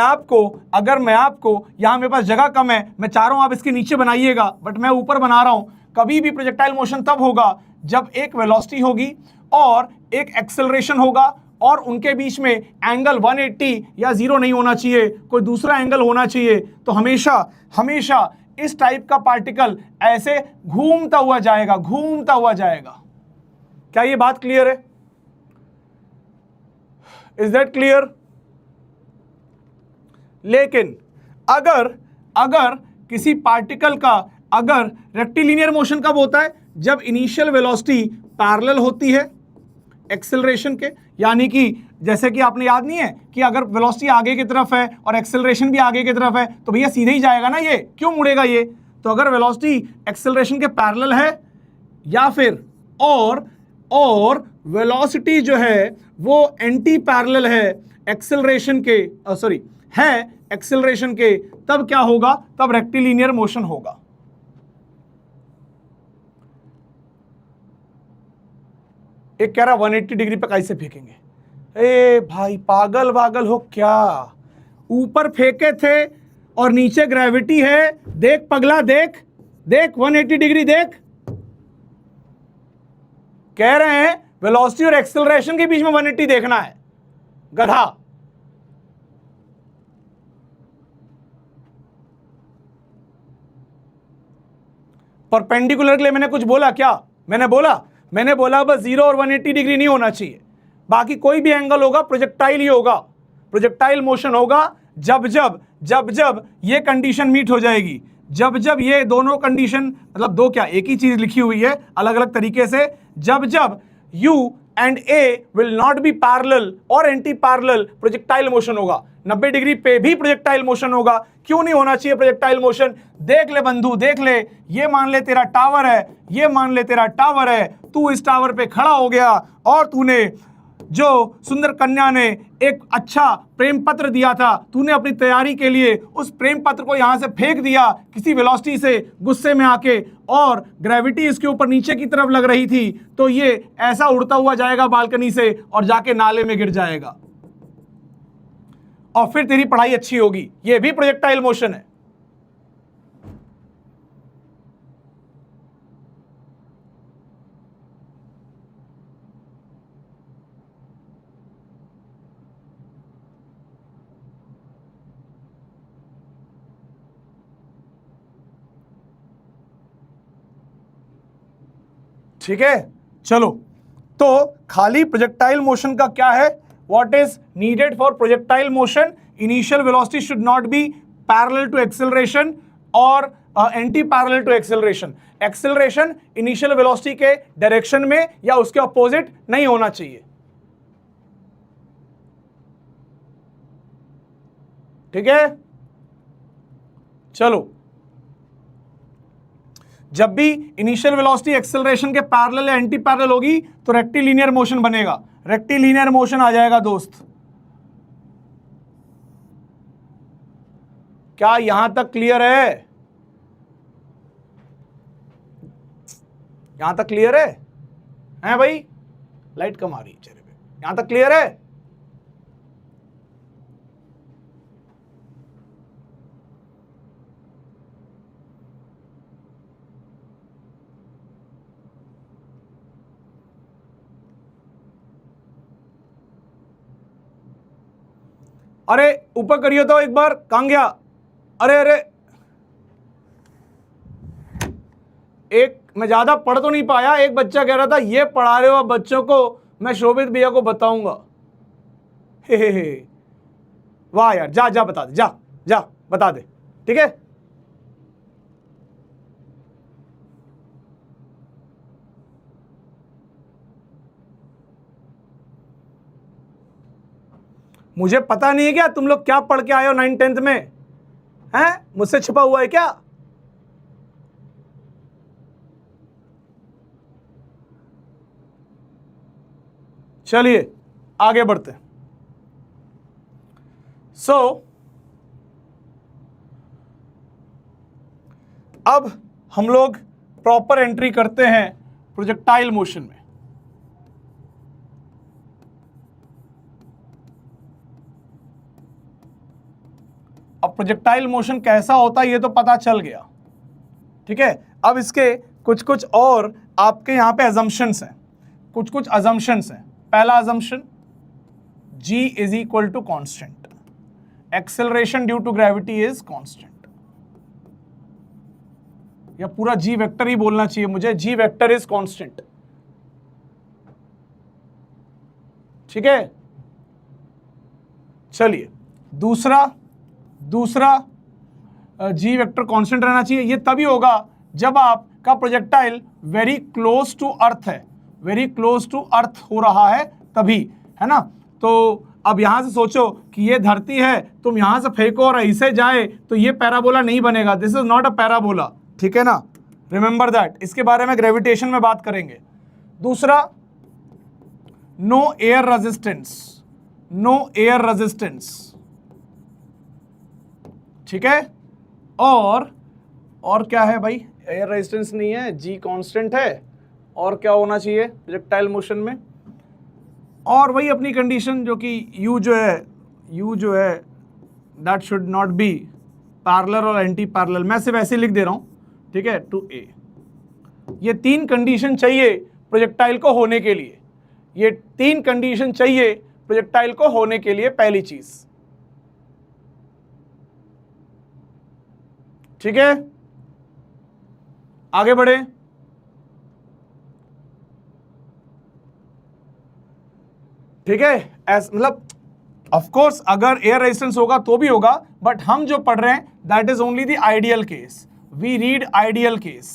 आपको यहाँ मेरे पास जगह कम है, मैं चाह रहा हूँ आप इसके नीचे बनाइएगा, बट मैं ऊपर बना रहा हूँ, कभी भी प्रोजेक्टाइल मोशन तब होगा जब एक वेलोसिटी होगी और एक एक्सेलरेशन होगा और उनके बीच में एंगल 180 या 0 नहीं होना चाहिए, कोई दूसरा एंगल होना चाहिए। तो हमेशा इस टाइप का पार्टिकल ऐसे घूमता हुआ जाएगा। क्या ये बात क्लियर है? Is that clear? लेकिन अगर किसी पार्टिकल का अगर रेक्टिलिनियर मोशन कब होता है? जब इनिशियल वेलोसिटी पैरेलल होती है एक्सेलरेशन के। यानी कि जैसे कि आपने याद नहीं है कि अगर वेलोसिटी आगे की तरफ है और एक्सेलरेशन भी आगे की तरफ है तो भैया सीधे ही जाएगा ना, ये क्यों मुड़ेगा ये? तो अगर वेलोसिटी एक्सेलरेशन के पैरेलल है या फिर और वेलोसिटी जो है वो एंटी पैरेलल है एक्सेलरेशन के, एक्सेलरेशन के, तब क्या होगा? तब रेक्टिलिनियर मोशन होगा। एक कह रहा 180 डिग्री पे कैसे फेंकेंगे? ए भाई पागल हो क्या? ऊपर फेंके थे और नीचे ग्रेविटी है, देख पगला, देख 180 डिग्री देख। कह रहे हैं वेलोसिटी और एक्सेलरेशन के बीच में 180 देखना है, गधा। परपेंडिकुलर के लिए मैंने कुछ बोला क्या? मैंने बोला बस 0 और 180 डिग्री नहीं होना चाहिए, बाकी कोई भी एंगल होगा प्रोजेक्टाइल ही होगा, प्रोजेक्टाइल मोशन होगा जब ये कंडीशन मीट हो जाएगी, जब ये दोनों कंडीशन, मतलब दो क्या, एक ही चीज लिखी हुई है अलग अलग तरीके से, जब U and A will not be parallel और एंटी पैरेलल, प्रोजेक्टाइल मोशन होगा। 90 डिग्री पे भी प्रोजेक्टाइल मोशन होगा। क्यों नहीं होना चाहिए प्रोजेक्टाइल मोशन? देख ले बंधु, देख ले, ये मान ले तेरा टावर है, तू इस टावर पे खड़ा हो गया और तूने जो सुंदर कन्या ने एक अच्छा प्रेम पत्र दिया था, तूने अपनी तैयारी के लिए उस प्रेम पत्र को यहां से फेंक दिया किसी वेलोसिटी से, गुस्से में आके, और ग्रेविटी इसके ऊपर नीचे की तरफ लग रही थी, तो ये ऐसा उड़ता हुआ जाएगा बालकनी से और जाके नाले में गिर जाएगा और फिर तेरी पढ़ाई अच्छी होगी। ये भी प्रोजेक्टाइल मोशन है। ठीक है, चलो, तो खाली प्रोजेक्टाइल मोशन का क्या है? What is needed for projectile motion? Initial velocity should not be parallel to acceleration और anti parallel to acceleration. Acceleration initial velocity के डायरेक्शन में या उसके अपोजिट नहीं होना चाहिए। ठीक है, चलो, जब भी इनिशियल वेलोसिटी एक्सेलरेशन के पैरेलल या एंटी पैरेलल होगी तो रेक्टिलिनियर मोशन बनेगा। रेक्टिलिनियर मोशन आ जाएगा दोस्त। क्या यहां तक क्लियर है? यहां तक क्लियर है? हैं भाई? लाइट कम आ रही है चेहरे पे। यहां तक क्लियर है? अरे ऊपर करियो तो एक बार, कहां गया? अरे एक, मैं ज्यादा पढ़ तो नहीं पाया। एक बच्चा कह रहा था ये पढ़ा रहे हो बच्चों को, मैं शोभित भैया को बताऊंगा। हे वाह यार, जा बता दे, जा बता दे। ठीक है, मुझे पता नहीं है क्या तुम लोग क्या पढ़ के आए हो 9th 10th में? हैं? मुझसे छिपा हुआ है क्या? चलिए आगे बढ़ते हैं। अब हम लोग प्रॉपर एंट्री करते हैं प्रोजेक्टाइल मोशन में। अब प्रोजेक्टाइल मोशन कैसा होता है ये तो पता चल गया, ठीक है। अब इसके कुछ कुछ और आपके यहां पे अजम्पशंस हैं, कुछ कुछ अजम्पशंस हैं। पहला assumption, g is equal to constant, acceleration due to gravity is constant, या पूरा g वेक्टर ही बोलना चाहिए मुझे, g वेक्टर इज कॉन्स्टेंट, ठीक है। चलिए दूसरा g वेक्टर कांस्टेंट रहना चाहिए। ये तभी होगा जब आपका projectile very close to earth है, वेरी क्लोज टू अर्थ हो रहा है तभी, है ना। तो अब यहां से सोचो कि ये धरती है, तुम यहां से फेंको और ऐसे जाए तो ये पैराबोला नहीं बनेगा, this is not a parabola, ठीक है ना। रिमेंबर दैट, इसके बारे में ग्रेविटेशन में बात करेंगे। दूसरा, no air resistance, no air resistance, ठीक है। और क्या है भाई, एयर रेजिस्टेंस नहीं है, जी कांस्टेंट है, और क्या होना चाहिए प्रोजेक्टाइल मोशन में, और वही अपनी कंडीशन जो कि यू जो है that should not be parallel और एंटी पैरेलल, मैं सिर्फ ऐसे लिख दे रहा हूं, ठीक है, टू ए। ये 3 कंडीशन चाहिए प्रोजेक्टाइल को होने के लिए, ये 3 कंडीशन चाहिए प्रोजेक्टाइल को होने के लिए, पहली चीज, ठीक है। आगे बढ़े, ठीक है। मतलब ऑफ कोर्स अगर एयर रेजिस्टेंस होगा तो भी होगा, बट हम जो पढ़ रहे हैं that is only the ideal case, we read ideal case,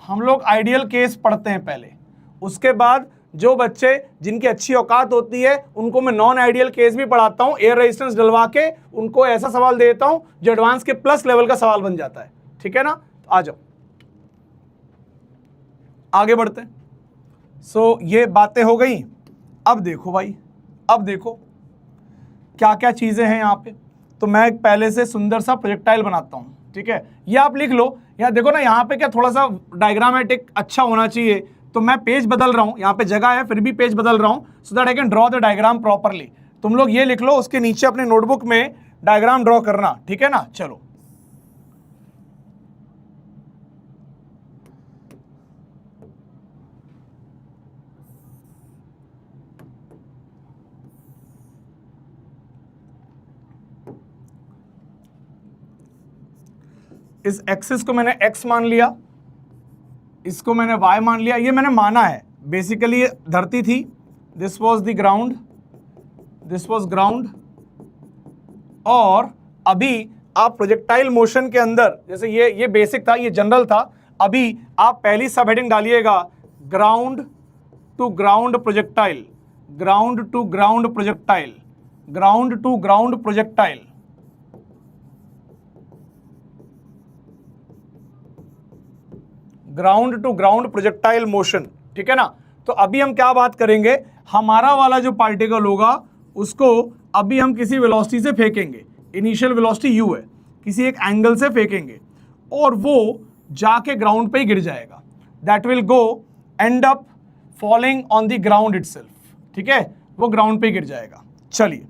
हम लोग आइडियल केस पढ़ते हैं पहले, उसके बाद जो बच्चे जिनकी अच्छी औकात होती है उनको मैं नॉन आइडियल केस भी पढ़ाता हूं, एयर रेजिस्टेंस डलवा के उनको ऐसा सवाल देता हूं जो एडवांस के प्लस लेवल का सवाल बन जाता है, ठीक है ना। तो आ जाओ आगे बढ़ते हैं। सो ये बातें हो गई। अब देखो भाई, अब देखो क्या क्या चीजें हैं यहाँ पे। तो मैं एक पहले से सुंदर सा प्रोजेक्टाइल बनाता हूँ, ठीक है, ये आप लिख लो। यहाँ देखो ना, यहाँ पे क्या थोड़ा सा डायग्रामेटिक अच्छा होना चाहिए, तो मैं पेज बदल रहा हूँ, यहाँ पे जगह है फिर भी पेज बदल रहा हूँ so that I can draw the diagram properly. तुम लोग ये लिख लो, उसके नीचे अपने नोटबुक में डायग्राम ड्रॉ करना, ठीक है ना। चलो इस एक्सिस को मैंने x मान लिया, इसको मैंने y मान लिया, ये मैंने माना है। बेसिकली ये धरती थी, this was the ground, this was ground, और अभी आप प्रोजेक्टाइल मोशन के अंदर, जैसे ये बेसिक था, ये जनरल था, अभी आप पहली सब हेडिंग डालिएगा, ground to ground projectile, ground to ground projectile, ground to ground projectile, ground to ground projectile motion, ठीक है ना। तो अभी हम क्या बात करेंगे, हमारा वाला जो पार्टिकल होगा उसको अभी हम किसी वेलोसिटी से फेंकेंगे, इनिशियल वेलोसिटी u है, किसी एक एंगल से फेंकेंगे और वो जाके ग्राउंड पे ही गिर जाएगा, that will go and up falling on the ground itself, ठीक है, वो ग्राउंड पे गिर जाएगा। चलिए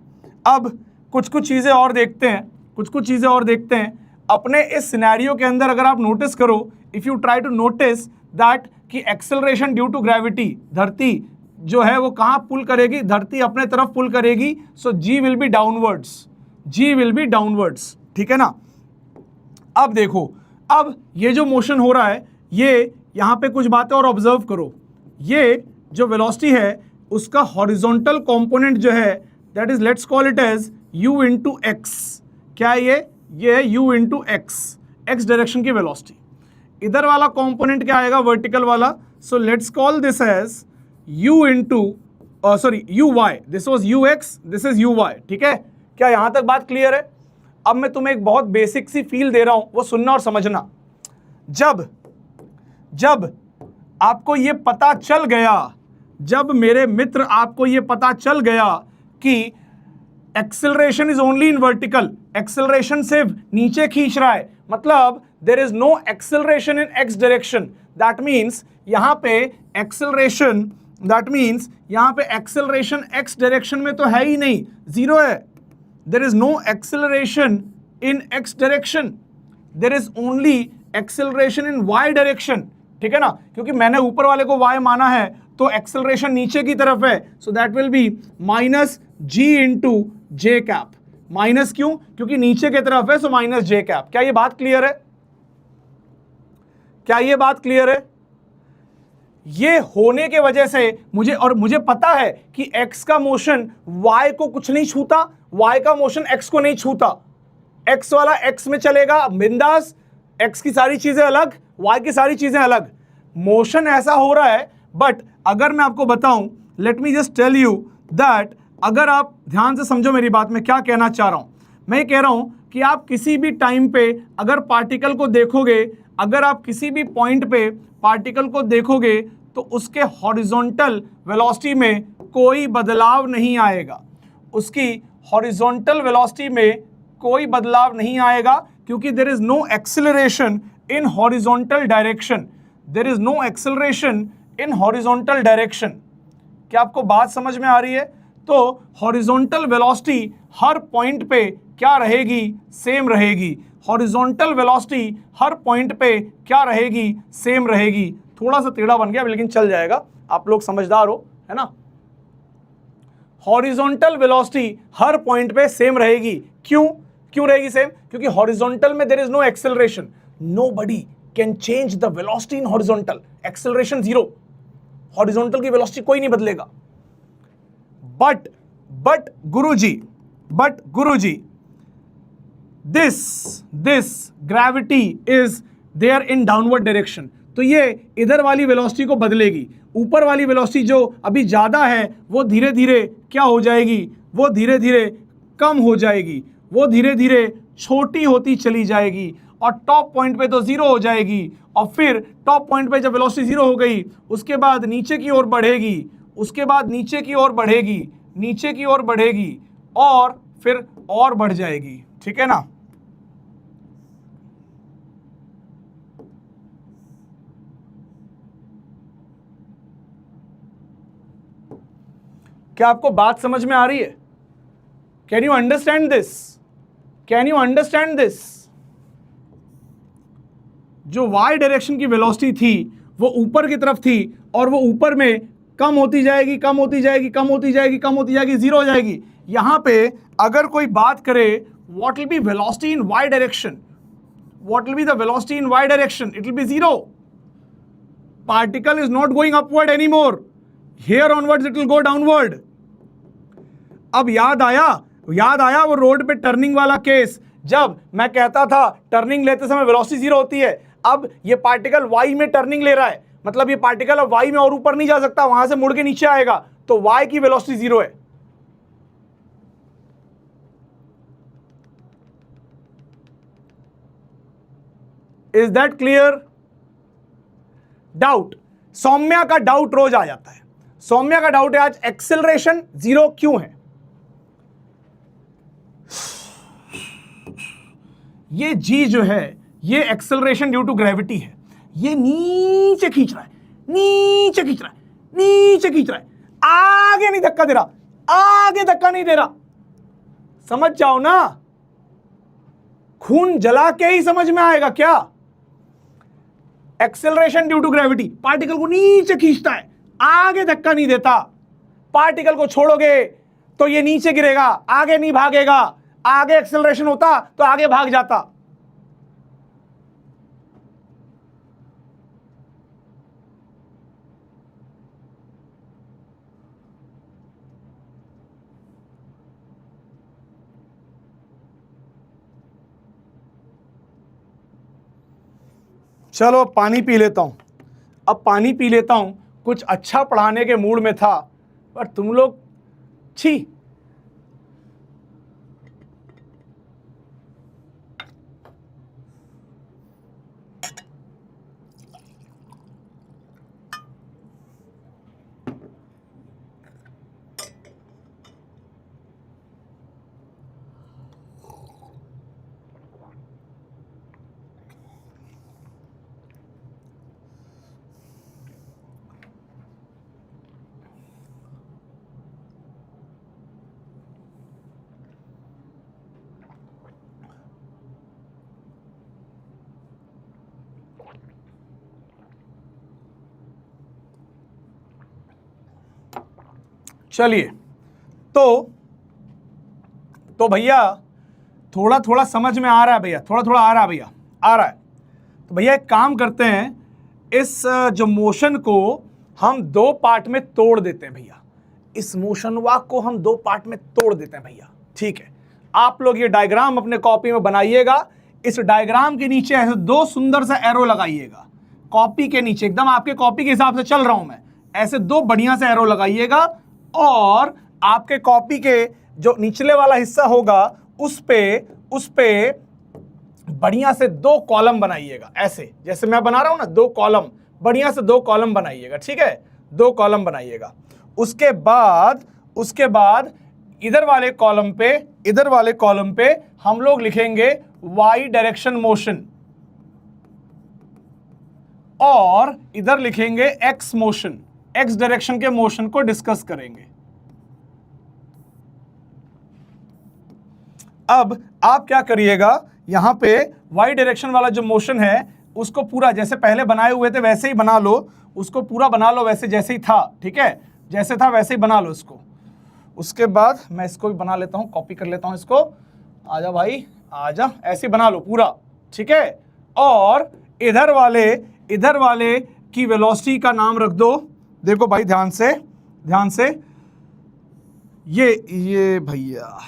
अब कुछ कुछ चीजें और देखते हैं, कुछ कुछ चीजें और देखते हैं अपने इस सिनेरियो के अंदर। अगर आप नोटिस करो, if you try to notice that कि एक्सेलरेशन ड्यू टू ग्रेविटी, धरती जो है वो कहां पुल करेगी, धरती अपने तरफ पुल करेगी, so G will be downwards, G will be downwards, ठीक है ना। अब देखो, अब ये जो मोशन हो रहा है, ये यहां पे कुछ बातें और ऑब्जर्व करो। ये जो वेलोसिटी है उसका हॉरिजॉन्टल कंपोनेंट जो है that is, let's call it as u into X. क्या है ये है u into X, X direction की वेलोसिटी। इधर वाला कंपोनेंट क्या आएगा, वर्टिकल वाला, so let's call this as u into sorry U Y, this was U X, this is U Y, ठीक है। क्या यहां तक बात क्लियर है। अब मैं तुम्हें एक बहुत बेसिक सी फील दे रहा हूं, वो सुनना और समझना। जब आपको ये पता चल गया, जब मेरे मित्र आपको ये पता चल गया कि acceleration is only in vertical, acceleration सिर्फ नीचे खींच रहा है, मतलब there is no acceleration in X direction, that means यहां पे एक्सेलरेशन, दैट मीन्स यहां पे एक्सेलरेशन एक्स डायरेक्शन में तो है ही नहीं, जीरो है. There is no acceleration in X direction, there is only acceleration in Y direction. ठीक है ना, क्योंकि मैंने ऊपर वाले को वाई माना है तो एक्सेलरेशन नीचे की तरफ है, so that will be minus G into J cap. Minus क्यों? क्योंकि नीचे की तरफ है, सो माइनस जे कैप. क्या ये बात क्लियर है? क्या ये बात क्लियर है? ये होने के वजह से मुझे पता है कि x का मोशन y को कुछ नहीं छूता, y का मोशन x को नहीं छूता. x वाला x में चलेगा बिंदास, x की सारी चीजें अलग, y की सारी चीजें अलग. मोशन ऐसा हो रहा है. बट अगर मैं आपको बताऊं, let me just tell you that, अगर आप ध्यान से समझो मेरी बात, मैं क्या कहना चाह रहा हूं. मैं ये कह रहा हूं कि आप किसी भी टाइम पे अगर पार्टिकल को देखोगे, अगर आप किसी भी पॉइंट पे पार्टिकल को देखोगे तो उसके हॉरिजॉन्टल वेलोसिटी में कोई बदलाव नहीं आएगा. उसकी हॉरिजॉन्टल वेलोसिटी में कोई बदलाव नहीं आएगा, क्योंकि there is no acceleration in horizontal direction. There is no acceleration in horizontal direction. क्या आपको बात समझ में आ रही है? तो हॉरिजॉन्टल वेलोसिटी हर पॉइंट पे क्या रहेगी? सेम रहेगी. हॉरिजॉन्टल वेलोसिटी हर पॉइंट पे क्या रहेगी? सेम रहेगी. थोड़ा सा टेढ़ा बन गया लेकिन चल जाएगा, आप लोग समझदार हो, है ना. हॉरिजॉन्टल वेलोसिटी हर पॉइंट पे सेम रहेगी. क्यों रहेगी सेम? क्योंकि हॉरिजॉन्टल में there is no acceleration. Nobody can change the velocity in horizontal. Acceleration zero, horizontal की वेलोसिटी कोई नहीं बदलेगा. But guruji, this gravity is there in downward direction. तो ये इधर वाली वेलोसिटी को बदलेगी. ऊपर वाली वेलोसिटी जो अभी ज्यादा है वो धीरे धीरे क्या हो जाएगी? वो धीरे धीरे कम हो जाएगी, वो धीरे धीरे छोटी होती चली जाएगी, और टॉप पॉइंट पे तो जीरो हो जाएगी. और फिर टॉप पॉइंट पे जब वेलोसिटी जीरो हो गई, उसके बाद नीचे की ओर बढ़ेगी, उसके बाद नीचे की ओर बढ़ेगी, नीचे की ओर बढ़ेगी, और फिर और बढ़ जाएगी. ठीक है ना. क्या आपको बात समझ में आ रही है? Can you understand this? Can you understand this? जो y डायरेक्शन की वेलोसिटी थी वो ऊपर की तरफ थी, और वो ऊपर में कम होती जाएगी, कम होती जाएगी, कम होती जाएगी, कम होती जाएगी, जीरो हो जाएगी. यहां पे अगर कोई बात करे what will B velocity in y direction, what will be the velocity in y direction, it will B zero. Particle is not going upward anymore, here onwards it will go downward. अब याद आया वो road पे turning वाला case, जब मैं कहता था टर्निंग लेते समय वेलोसिटी जीरो होती है. अब ये पार्टिकल y में टर्निंग ले रहा है, मतलब ये पार्टिकल अब y में और ऊपर नहीं जा सकता, वहां से मुड़ के नीचे आएगा, तो y की वेलोसिटी जीरो है. Is that clear? Doubt? Soumya का डाउट रोज आ जाता है. सौम्या का डाउट है आज एक्सेलरेशन जीरो क्यों है. ये जी जो है ये एक्सेलरेशन ड्यू टू ग्रेविटी है. ये नीचे खींच रहा है, नीचे खींच रहा है, नीचे खींच रहा है, आगे नहीं धक्का दे रहा, आगे धक्का नहीं दे रहा. समझ जाओ ना, खून जला के ही समझ में आएगा क्या. Acceleration due to gravity, particle को नीचे खींचता है, आगे धक्का नहीं देता. पार्टिकल को छोड़ोगे तो ये नीचे गिरेगा, आगे नहीं भागेगा. आगे एक्सेलरेशन होता तो आगे भाग जाता. चलो पानी पी लेता हूं. अब पानी पी लेता हूं. कुछ अच्छा पढ़ाने के मूड में था, पर तुम लोग छी. चलिए, तो भैया थोड़ा थोड़ा समझ में आ रहा है भैया, थोड़ा थोड़ा आ रहा है भैया, आ रहा है। तो भैया एक काम करते हैं, इस जो मोशन को हम दो पार्ट में तोड़ देते हैं भैया, इस मोशन वाक को हम दो पार्ट में तोड़ देते हैं भैया। ठीक है, आप लोग ये डायग्राम अपने कॉपी में बनाइएगा। इस डायग्राम के नीचे ऐसे दो सुंदर सा एरो लगाइएगा, कॉपी के नीचे, एकदम आपके कॉपी के हिसाब से चल रहा हूं मैं, ऐसे दो बढ़िया से एरो लगाइएगा। और आपके कॉपी के जो निचले वाला हिस्सा होगा उस पे बढ़िया से दो कॉलम बनाइएगा, ऐसे जैसे मैं बना रहा हूं ना, दो कॉलम, बढ़िया से दो कॉलम बनाइएगा। ठीक है, दो कॉलम बनाइएगा। उसके बाद इधर वाले कॉलम पे हम लोग लिखेंगे y डायरेक्शन मोशन, और इधर लिखेंगे x मोशन, x डायरेक्शन के मोशन को डिस्कस करेंगे। अब आप क्या करिएगा, यहां पे y डायरेक्शन वाला जो मोशन है उसको पूरा जैसे पहले बनाए हुए थे वैसे ही बना लो, उसको पूरा बना लो वैसे जैसे ही था। ठीक है, जैसे था वैसे ही बना लो इसको। उसके बाद मैं इसको भी बना लेता हूं, कॉपी कर लेता हूं इसको। आजा भाई आजा, ऐसे बना लो पूरा। ठीक है, और इधर वाले की वेलोसिटी का नाम रख दो। देखो भाई ध्यान से ये भैया,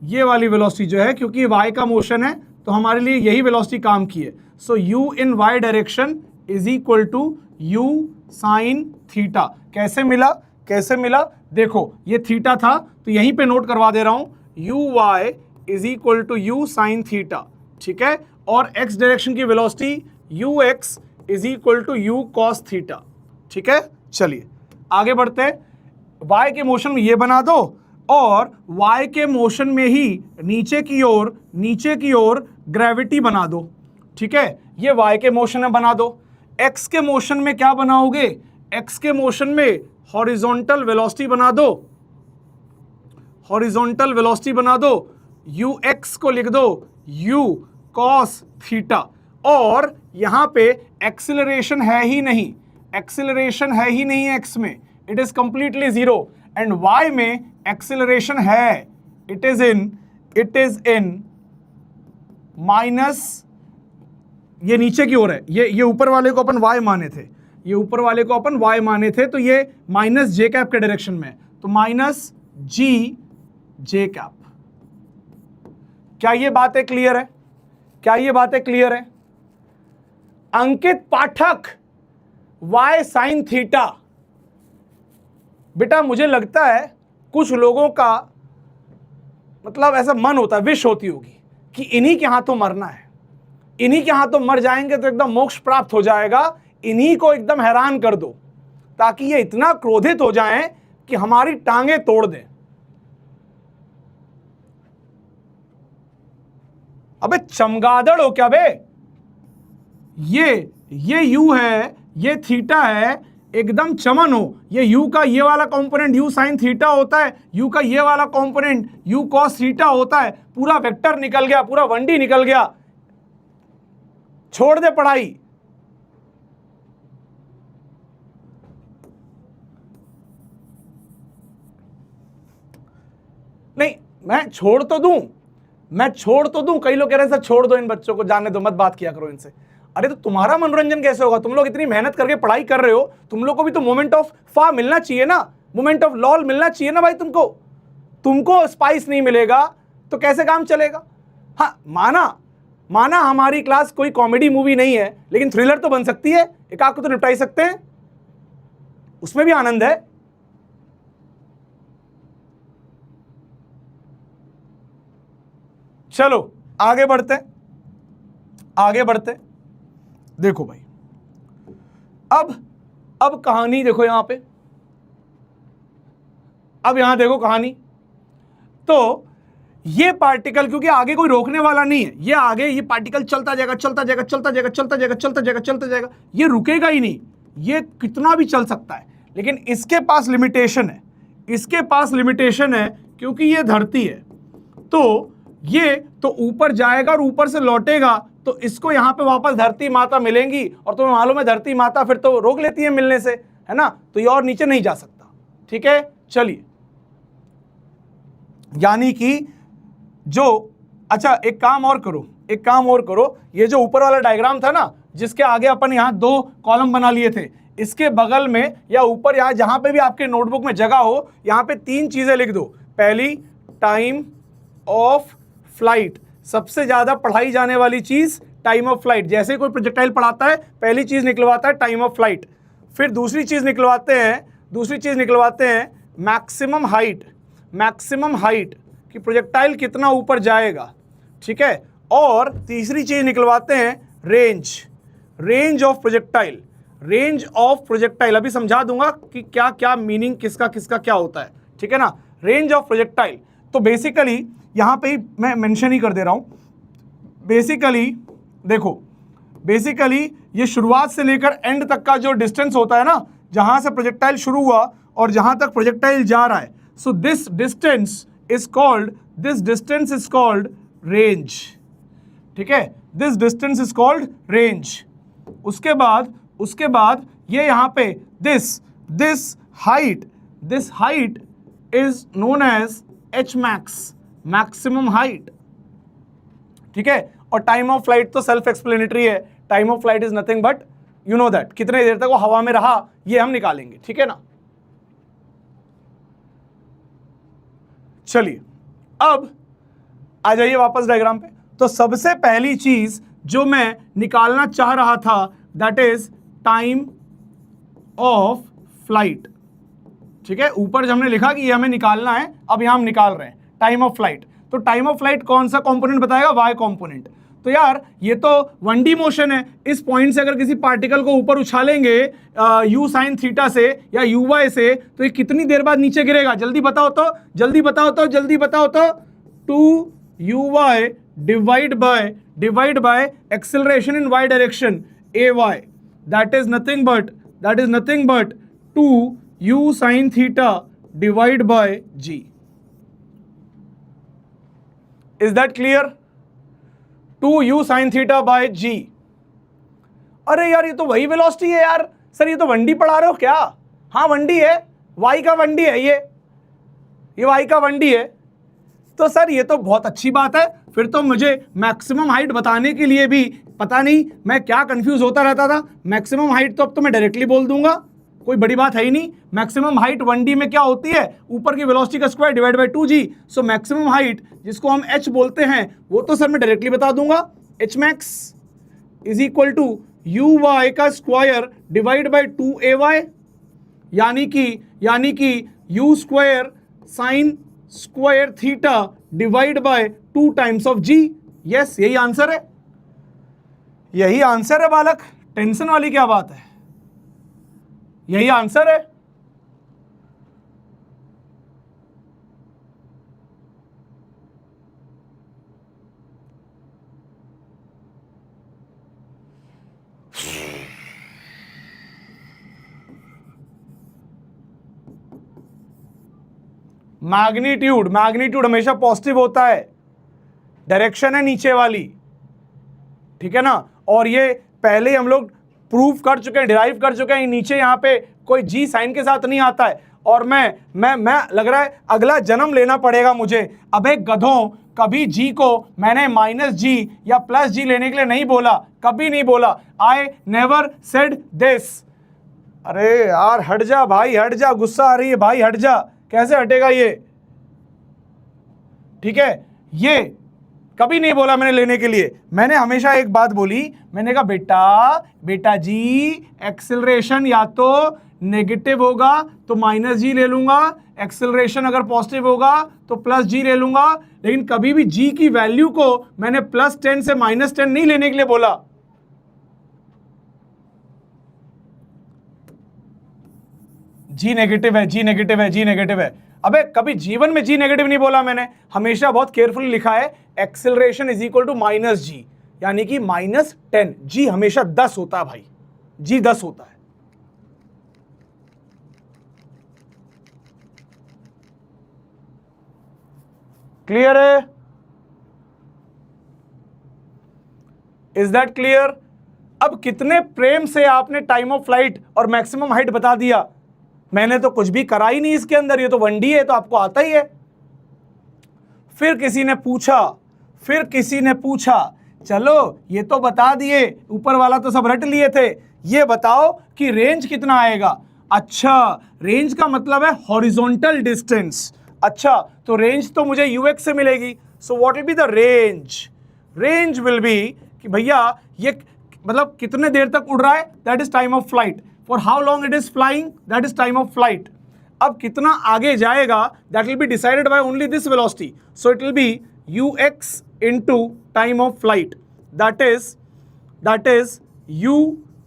ये वाली वेलोसिटी जो है, क्योंकि y का मोशन है तो हमारे लिए यही वेलोसिटी काम की है। So u in y direction is equal to u sine theta. कैसे मिला देखो, ये थीटा था तो यहीं पे नोट करवा दे रहा हूं, uy is equal to u sine theta. ठीक है, और x डायरेक्शन की velocity ux is equal to u cos theta. ठीक है, चलिए आगे बढ़ते हैं। y के मोशन में ये बना दो, और y के मोशन में ही नीचे की ओर ग्रेविटी बना दो। ठीक है, ये y के मोशन में बना दो। x के मोशन में क्या बनाओगे, x के मोशन में हॉरिजॉन्टल वेलोसिटी बना दो, ux को लिख दो u cos थीटा। और यहां पे एक्सीलरेशन है ही नहीं x में, it is completely zero, and y में एक्सीलरेशन है, इट इज इन माइनस, ये नीचे की ओर है, ये ऊपर वाले को अपन y माने थे, तो ये माइनस जे कैप के डायरेक्शन में, तो माइनस जी जे कैप। क्या ये बातें क्लियर है? अंकित पाठक, y साइन थीटा। बेटा मुझे लगता है कुछ लोगों का मतलब ऐसा मन होता है, विश होती होगी कि इन्हीं के हाथों मरना है, इन्हीं के हाथों मर जाएंगे तो एकदम मोक्ष प्राप्त हो जाएगा, इन्हीं को एकदम हैरान कर दो ताकि ये इतना क्रोधित हो जाएं कि हमारी टांगे तोड़ दें। अबे चमगादड़ हो क्या बे? ये यू है, ये थीटा है, एकदम चमन हो। ये u का ये वाला कंपोनेंट u साइन थीटा होता है, u का ये वाला कंपोनेंट u कॉस थीटा होता है। पूरा वेक्टर निकल गया, पूरा 1D निकल गया। छोड़ दे पढ़ाई। नहीं, मैं छोड़ तो दूं, कई लोग कह रहे हैं सर छोड़ दो इन बच्चों को, जाने दो, मत बात किया करो इनसे। अरे तो तुम्हारा मनोरंजन कैसे होगा? तुम लोग इतनी मेहनत करके पढ़ाई कर रहे हो, तुम लोग को भी तो मोमेंट ऑफ फा मिलना चाहिए ना, मोमेंट ऑफ लॉल मिलना चाहिए ना भाई। तुमको स्पाइस नहीं मिलेगा तो कैसे काम चलेगा? हाँ, माना हमारी क्लास कोई कॉमेडी मूवी नहीं है, लेकिन थ्रिलर तो बन सकती है, एक आग को तो निपटाई सकते हैं, उसमें भी आनंद है। चलो आगे बढ़ते। देखो भाई, अब कहानी देखो यहां पे, अब यहां देखो कहानी। तो ये पार्टिकल, क्योंकि आगे कोई रोकने वाला नहीं है, ये पार्टिकल चलता जाएगा, ये रुकेगा ही नहीं, ये कितना भी चल सकता है। लेकिन इसके पास लिमिटेशन है, क्योंकि ये धरती है, तो ये तो ऊपर जाएगा और ऊपर से लौटेगा, तो इसको यहां पे वापस धरती माता मिलेंगी, और तुम्हें मालूम है धरती माता फिर तो रोक लेती है मिलने से, है ना, तो ये और नीचे नहीं जा सकता। ठीक है, चलिए यानी कि जो, अच्छा एक काम और करो, ये जो ऊपर वाला डायग्राम था ना, जिसके आगे अपन यहां 2 कॉलम बना लिए थे, इसके बगल में या ऊपर यहां जहां पे भी आपके नोटबुक में जगह हो, यहां पे 3 चीजें लिख दो। पहली, टाइम ऑफ फ्लाइट, सबसे ज्यादा पढ़ाई जाने वाली चीज टाइम ऑफ फ्लाइट। जैसे कोई प्रोजेक्टाइल पढ़ाता है, पहली चीज निकलवाता है टाइम ऑफ फ्लाइट। फिर दूसरी चीज निकलवाते हैं मैक्सिमम हाइट कि प्रोजेक्टाइल कितना ऊपर जाएगा, ठीक है। और तीसरी चीज निकलवाते हैं रेंज ऑफ प्रोजेक्टाइल। अभी समझा दूंगा कि क्या क्या मीनिंग किसका क्या होता है, ठीक है ना। रेंज ऑफ प्रोजेक्टाइल, तो बेसिकली यहां पे ही मैं मेंशन ही कर दे रहा हूं। बेसिकली ये शुरुआत से लेकर एंड तक का जो डिस्टेंस होता है ना, जहां से प्रोजेक्टाइल शुरू हुआ और जहां तक प्रोजेक्टाइल जा रहा है, so this distance is called range, ठीक है। This distance is called range. उसके बाद ये यहां पे this height is known as H maximum height, ठीक है। और टाइम ऑफ फ्लाइट तो सेल्फ एक्सप्लेनेटरी है। Time of flight is nothing but, you know that, कितने देर तक वो हवा में रहा ये हम निकालेंगे, ठीक है ना। चलिए अब आ जाइए वापस डायग्राम पे। तो सबसे पहली चीज जो मैं निकालना चाह रहा था, that is time of flight, ठीक है। ऊपर हमने लिखा कि ये हमें निकालना है, अब यहां हम निकाल रहे हैं टाइम ऑफ फ्लाइट। तो टाइम ऑफ फ्लाइट कौन सा कंपोनेंट बताएगा? Y component. तो यार ये तो 1D मोशन है। इस पॉइंट से अगर किसी पार्टिकल को ऊपर उछालेंगे u sin थीटा से या uy से, तो ये कितनी देर बाद नीचे गिरेगा? जल्दी बताओ तो 2uy divide by acceleration in y direction ay, that is nothing but 2u sin theta divide by g। Is that clear? 2u sin theta by g। अरे यार ये तो वही वेलोसिटी है यार। सर ये तो 1D पढ़ा रहे हो क्या? हाँ 1D है, y का 1D है, ये y का 1D है। तो सर ये तो बहुत अच्छी बात है। फिर तो मुझे मैक्सिमम हाइट बताने के लिए भी पता नहीं मैं क्या कंफ्यूज होता रहता था। मैक्सिमम हाइट तो अब तो मैं डायरेक्टली बोल दूंगा, कोई बड़ी बात है ही नहीं। मैक्सिमम हाइट 1D में क्या होती है? ऊपर की वेलोसिटी का square divide by 2g। So maximum height जिसको हम h बोलते हैं वो तो सर मैं डायरेक्टली बता दूंगा, h max is equal to uy का स्क्वायर डिवाइड बाय 2ay, यानी कि u square sine square theta divide by 2 times of g। Yes यही आंसर है बालक, टेंशन वाली क्या बात है, यही आंसर है। मैग्नीट्यूड हमेशा पॉजिटिव होता है, डायरेक्शन है नीचे वाली, ठीक है ना। और ये पहले ही हम लोग प्रूफ कर चुके हैं, डिराइव कर चुके हैं। नीचे यहाँ पे कोई जी साइन के साथ नहीं आता है। और मैं लग रहा है अगला जन्म लेना पड़ेगा मुझे। अबे गधों, कभी जी को मैंने माइनस जी या प्लस जी लेने के लिए नहीं बोला, कभी नहीं बोला। I never said this. अरे यार हट जा भाई, हट जा, गुस्सा आ रही है भाई, हट जा। कैसे हटेगा ये? ठीक है, ये कभी नहीं बोला मैंने लेने के लिए। मैंने हमेशा एक बात बोली, मैंने कहा बेटा जी एक्सेलरेशन या तो नेगेटिव होगा तो माइनस जी ले लूंगा, एक्सेलरेशन अगर पॉजिटिव होगा तो प्लस जी ले लूंगा। लेकिन कभी भी जी की वैल्यू को मैंने +10 से -10 नहीं लेने के लिए बोला। जी नेगेटिव है। अबे कभी जीवन में जी नेगेटिव नहीं बोला मैंने, हमेशा बहुत केयरफुली लिखा है acceleration is equal to -g, यानी कि -10। जी हमेशा 10 होता है भाई, जी 10 होता है। क्लियर है? Is that clear? अब कितने प्रेम से आपने टाइम ऑफ फ्लाइट और मैक्सिमम हाइट बता दिया। मैंने तो कुछ भी करा ही नहीं इसके अंदर, ये तो 1D है तो आपको आता ही है। फिर किसी ने पूछा, चलो ये तो बता दिए, ऊपर वाला तो सब रट लिए थे, ये बताओ कि रेंज कितना आएगा। अच्छा, रेंज का मतलब है हॉरिजॉन्टल डिस्टेंस। अच्छा, तो रेंज तो मुझे यूएक्स से मिलेगी। सो what will be the range? Range will be कि भैया ये मतलब कितने देर तक उड़ रहा है, that is time of flight. For how long it is flying, that is time of flight. अब कितना आगे जाएगा, that will be decided by only this velocity. So it will B ux into time of flight, that is u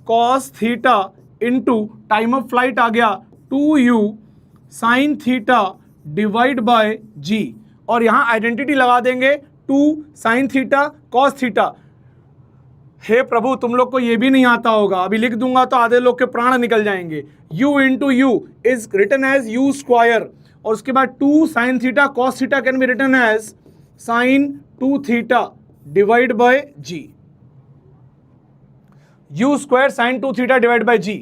cos theta into time of flight आ गया 2u sin theta divide by g, और यहां identity लगा देंगे 2 sin theta cos theta। हे प्रभु, तुम लोग को ये भी नहीं आता होगा, अभी लिख दूंगा तो आधे लोग के प्राण निकल जाएंगे। u into u is written as u square, और उसके बाद 2 sin theta cos theta can be written as sin 2 theta divide by g, u square sin 2 theta divide by g।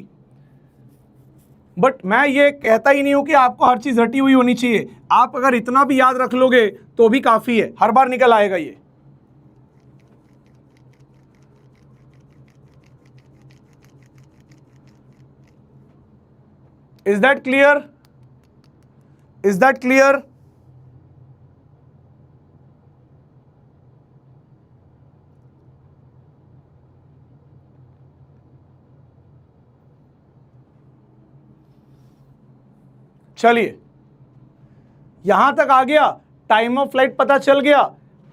But मैं ये कहता ही नहीं हूं कि आपको हर चीज रटी हुई होनी चाहिए। आप अगर इतना भी याद रख लोगे तो भी काफी है, हर बार निकल आएगा ये। Is that clear? Is that clear? चलिए, यहां तक आ गया, टाइम ऑफ फ्लाइट पता चल गया,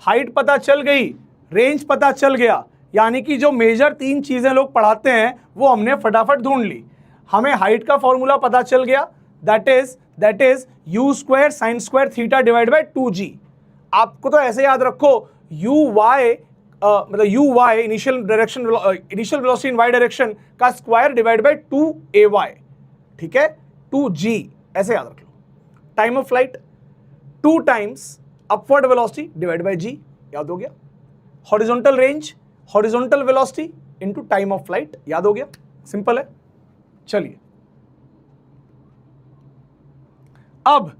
हाइट पता चल गई, रेंज पता चल गया, यानी कि जो मेजर 3 चीजें लोग पढ़ाते हैं वो हमने फटाफट ढूंढ ली। हमें हाइट का फॉर्मूला पता चल गया, that is u square sine square theta divide by 2g। आपको तो ऐसे याद रखो, मतलब U Y initial velocity in Y direction का स्क्वायर डिवाइड बाय 2ay, ठीक है, 2g, ऐसे याद रख लो। Time of flight 2 times upward velocity divide by g, याद हो गया। Horizontal range, horizontal velocity into time of flight, याद हो गया, सिंपल है। चलिए, अब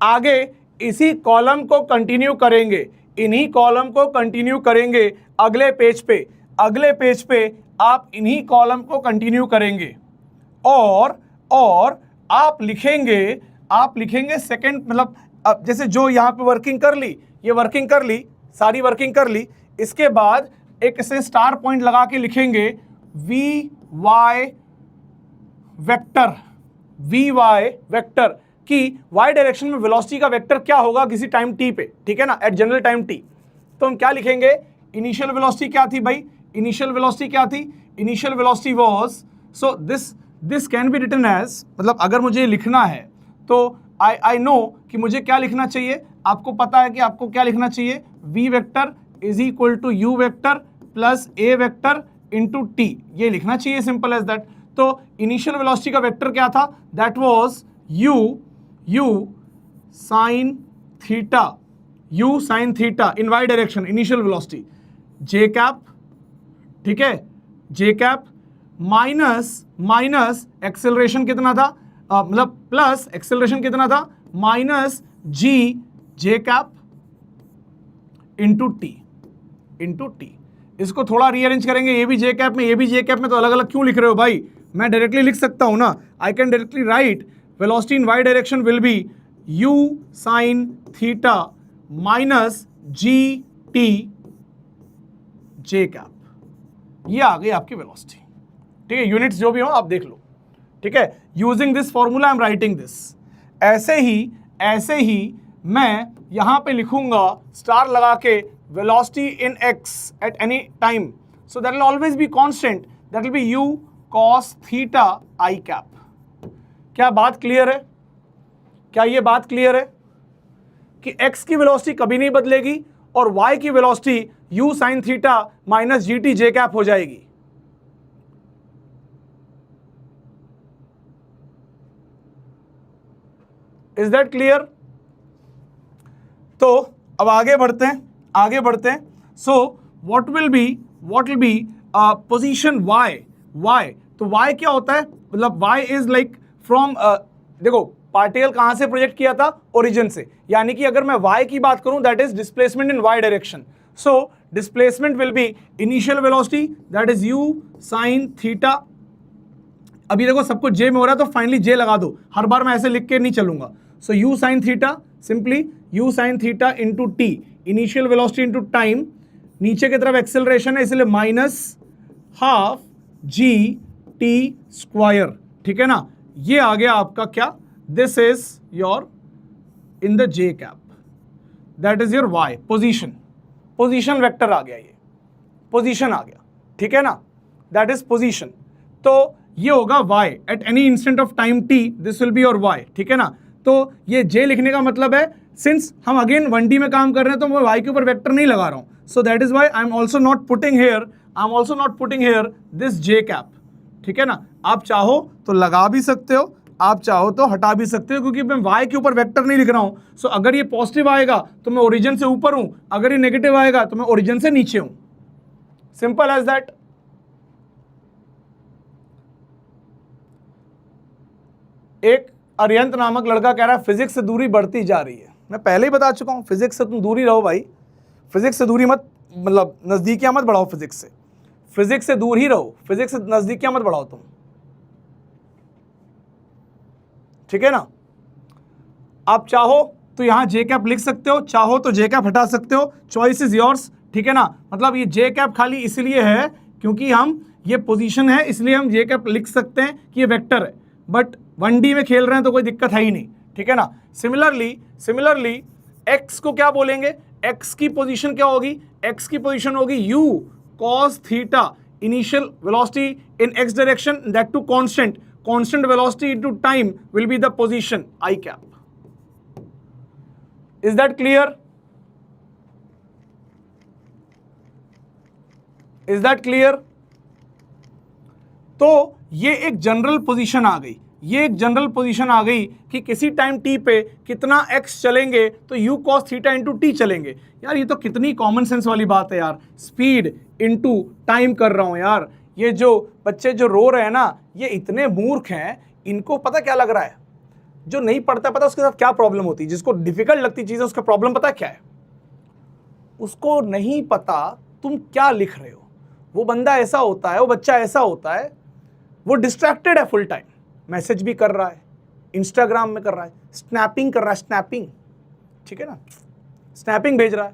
आगे इसी कॉलम को कंटिन्यू करेंगे, इन्हीं कॉलम को कंटिन्यू करेंगे अगले पेज पे। अगले पेज पे आप इन्हीं कॉलम को कंटिन्यू करेंगे और आप लिखेंगे सेकंड, मतलब अब जैसे जो यहां पे वर्किंग कर ली, ये वर्किंग कर ली, सारी वर्किंग कर ली, इसके बाद एक ऐसे स्टार पॉइंट लगा के लिखेंगे वी वाई वेक्टर कि वाई डायरेक्शन में वेलोसिटी का वेक्टर क्या होगा किसी टाइम टी पे, ठीक है ना, एट जनरल टाइम टी। तो हम क्या लिखेंगे, इनिशियल वेलोसिटी क्या थी भाई, इनिशियल वेलोसिटी क्या थी, initial velocity was, so this can be written as, मतलब अगर मुझे लिखना है तो आई नो कि मुझे क्या लिखना चाहिए, आपको पता है कि आपको क्या लिखना चाहिए, v vector is equal to u vector plus a vector into t, ये लिखना चाहिए, सिंपल एज दैट। तो इनिशियल वेलोसिटी का वेक्टर क्या था, that was u sine theta in y direction, initial velocity j cap, ठीक है, j कैप माइनस एक्सेलरेशन कितना था, मतलब प्लस एक्सेलरेशन कितना था, माइनस जे कैप इंटू टी। इसको थोड़ा रीअरेंज करेंगे, ये भी जे कैप में, ये भी जे कैप में, तो अलग अलग क्यों लिख रहे हो भाई, मैं डायरेक्टली लिख सकता हूं ना, I can directly write velocity in Y direction will be u sine theta minus G T J cap, ये आ गई आपकी वेलोसिटी, ठीक है, यूनिट्स जो भी हो आप देख लो, ठीक है। Using this formula I am writing this. ऐसे ही मैं यहां पे लिखूंगा स्टार लगा के velocity in x at any time, so that will always be constant, that will be u cos theta i cap. क्या बात क्लियर है? क्या ये बात क्लियर है कि x की वेलोसिटी कभी नहीं बदलेगी और y की velocity u sin theta minus G T J cap हो जाएगी? Is that clear? तो अब आगे बढ़ते हैं। So what will be position y, तो y क्या होता है, मतलब y इज लाइक फ्रॉम, देखो पार्टिकल कहां से प्रोजेक्ट किया था, ओरिजिन से। यानी कि अगर मैं y की बात करूं that is displacement in y direction. So displacement will be initial velocity that is u sin theta. अभी देखो सब कुछ j में हो रहा है तो फाइनली j लगा दो, हर बार मैं ऐसे लिख के नहीं चलूंगा। So u sin theta, simply u sin थीटा into T, initial velocity into time, नीचे की तरफ एक्सेलरेशन है इसलिए minus half G T square, ठीक है ना। ये आ गया आपका क्या, this is your in the J cap, that is your Y position, position vector आ गया, ये पोजीशन आ गया, ठीक है ना, दैट इज पोजीशन। तो ये होगा y at any instant of time t, this will be your y, ठीक है ना। तो ये j लिखने का मतलब है, सिंस हम अगेन 1D में काम कर रहे हैं तो मैं y के ऊपर वेक्टर नहीं लगा रहा हूं, so that is why I am also not putting here this j cap, ठीक है ना। आप चाहो तो लगा भी सकते हो, आप चाहो तो हटा भी सकते हो, क्योंकि मैं y के ऊपर वेक्टर नहीं लिख रहा हूं। सो अगर ये पॉजिटिव आएगा तो मैं ओरिजिन से ऊपर हूं, अगर ये नेगेटिव आएगा तो मैं ओरिजिन से नीचे हूं, सिंपल एज दैट। एक अरियंत नामक लड़का कह रहा है फिजिक्स से दूरी बढ़ती जा रही है। मैं पहले ही बता चुका हूं, फिजिक्स से तुम दूरी रहो भाई, फिजिक्स से दूरी मत, मतलब नजदीकियां मत बढ़ाओ, फिजिक्स से दूर ही रहो, फिजिक्स से नजदीकियां मत बढ़ाओ तुम, ठीक है ना। आप चाहो तो यहां जे कैप लिख सकते हो, चाहो तो जे कैप हटा सकते हो, चॉइस इज योर्स, ठीक है ना। मतलब ये जे कैप खाली इसलिए है क्योंकि हम ये पोजीशन है इसलिए हम जे कैप लिख सकते हैं कि ये वेक्टर है, बट 1D में खेल रहे हैं तो कोई दिक्कत है ही नहीं, ठीक है ना। सिमिलरली x को क्या बोलेंगे, x की पोजीशन क्या होगी, x की पोजीशन होगी u cos theta, initial velocity in x direction, that too constant velocity into time will be the position I cap. Is that clear? Is that clear? तो ये एक जनरल पोजीशन आ गई, ये एक जनरल पोजीशन आ गई कि किसी टाइम t पे कितना x चलेंगे तो u cos theta into T चलेंगे। यार ये तो कितनी कॉमन सेंस वाली बात है यार, स्पीड इंटू टाइम कर रहा हूं यार। ये जो बच्चे जो रो रहे हैं ना, ये इतने मूर्ख हैं, इनको पता क्या लग रहा है, जो नहीं पढ़ता पता उसके साथ क्या प्रॉब्लम होती है, जिसको डिफिकल्ट लगती चीज़ है उसका प्रॉब्लम पता क्या है, उसको नहीं पता तुम क्या लिख रहे हो। वो बंदा ऐसा होता है, वो बच्चा ऐसा होता है, वो डिस्ट्रैक्टेड है फुल टाइम, मैसेज भी कर रहा है, इंस्टाग्राम में कर रहा है, स्नैपिंग कर रहा है, स्नैपिंग, ठीक है ना, स्नैपिंग भेज रहा है।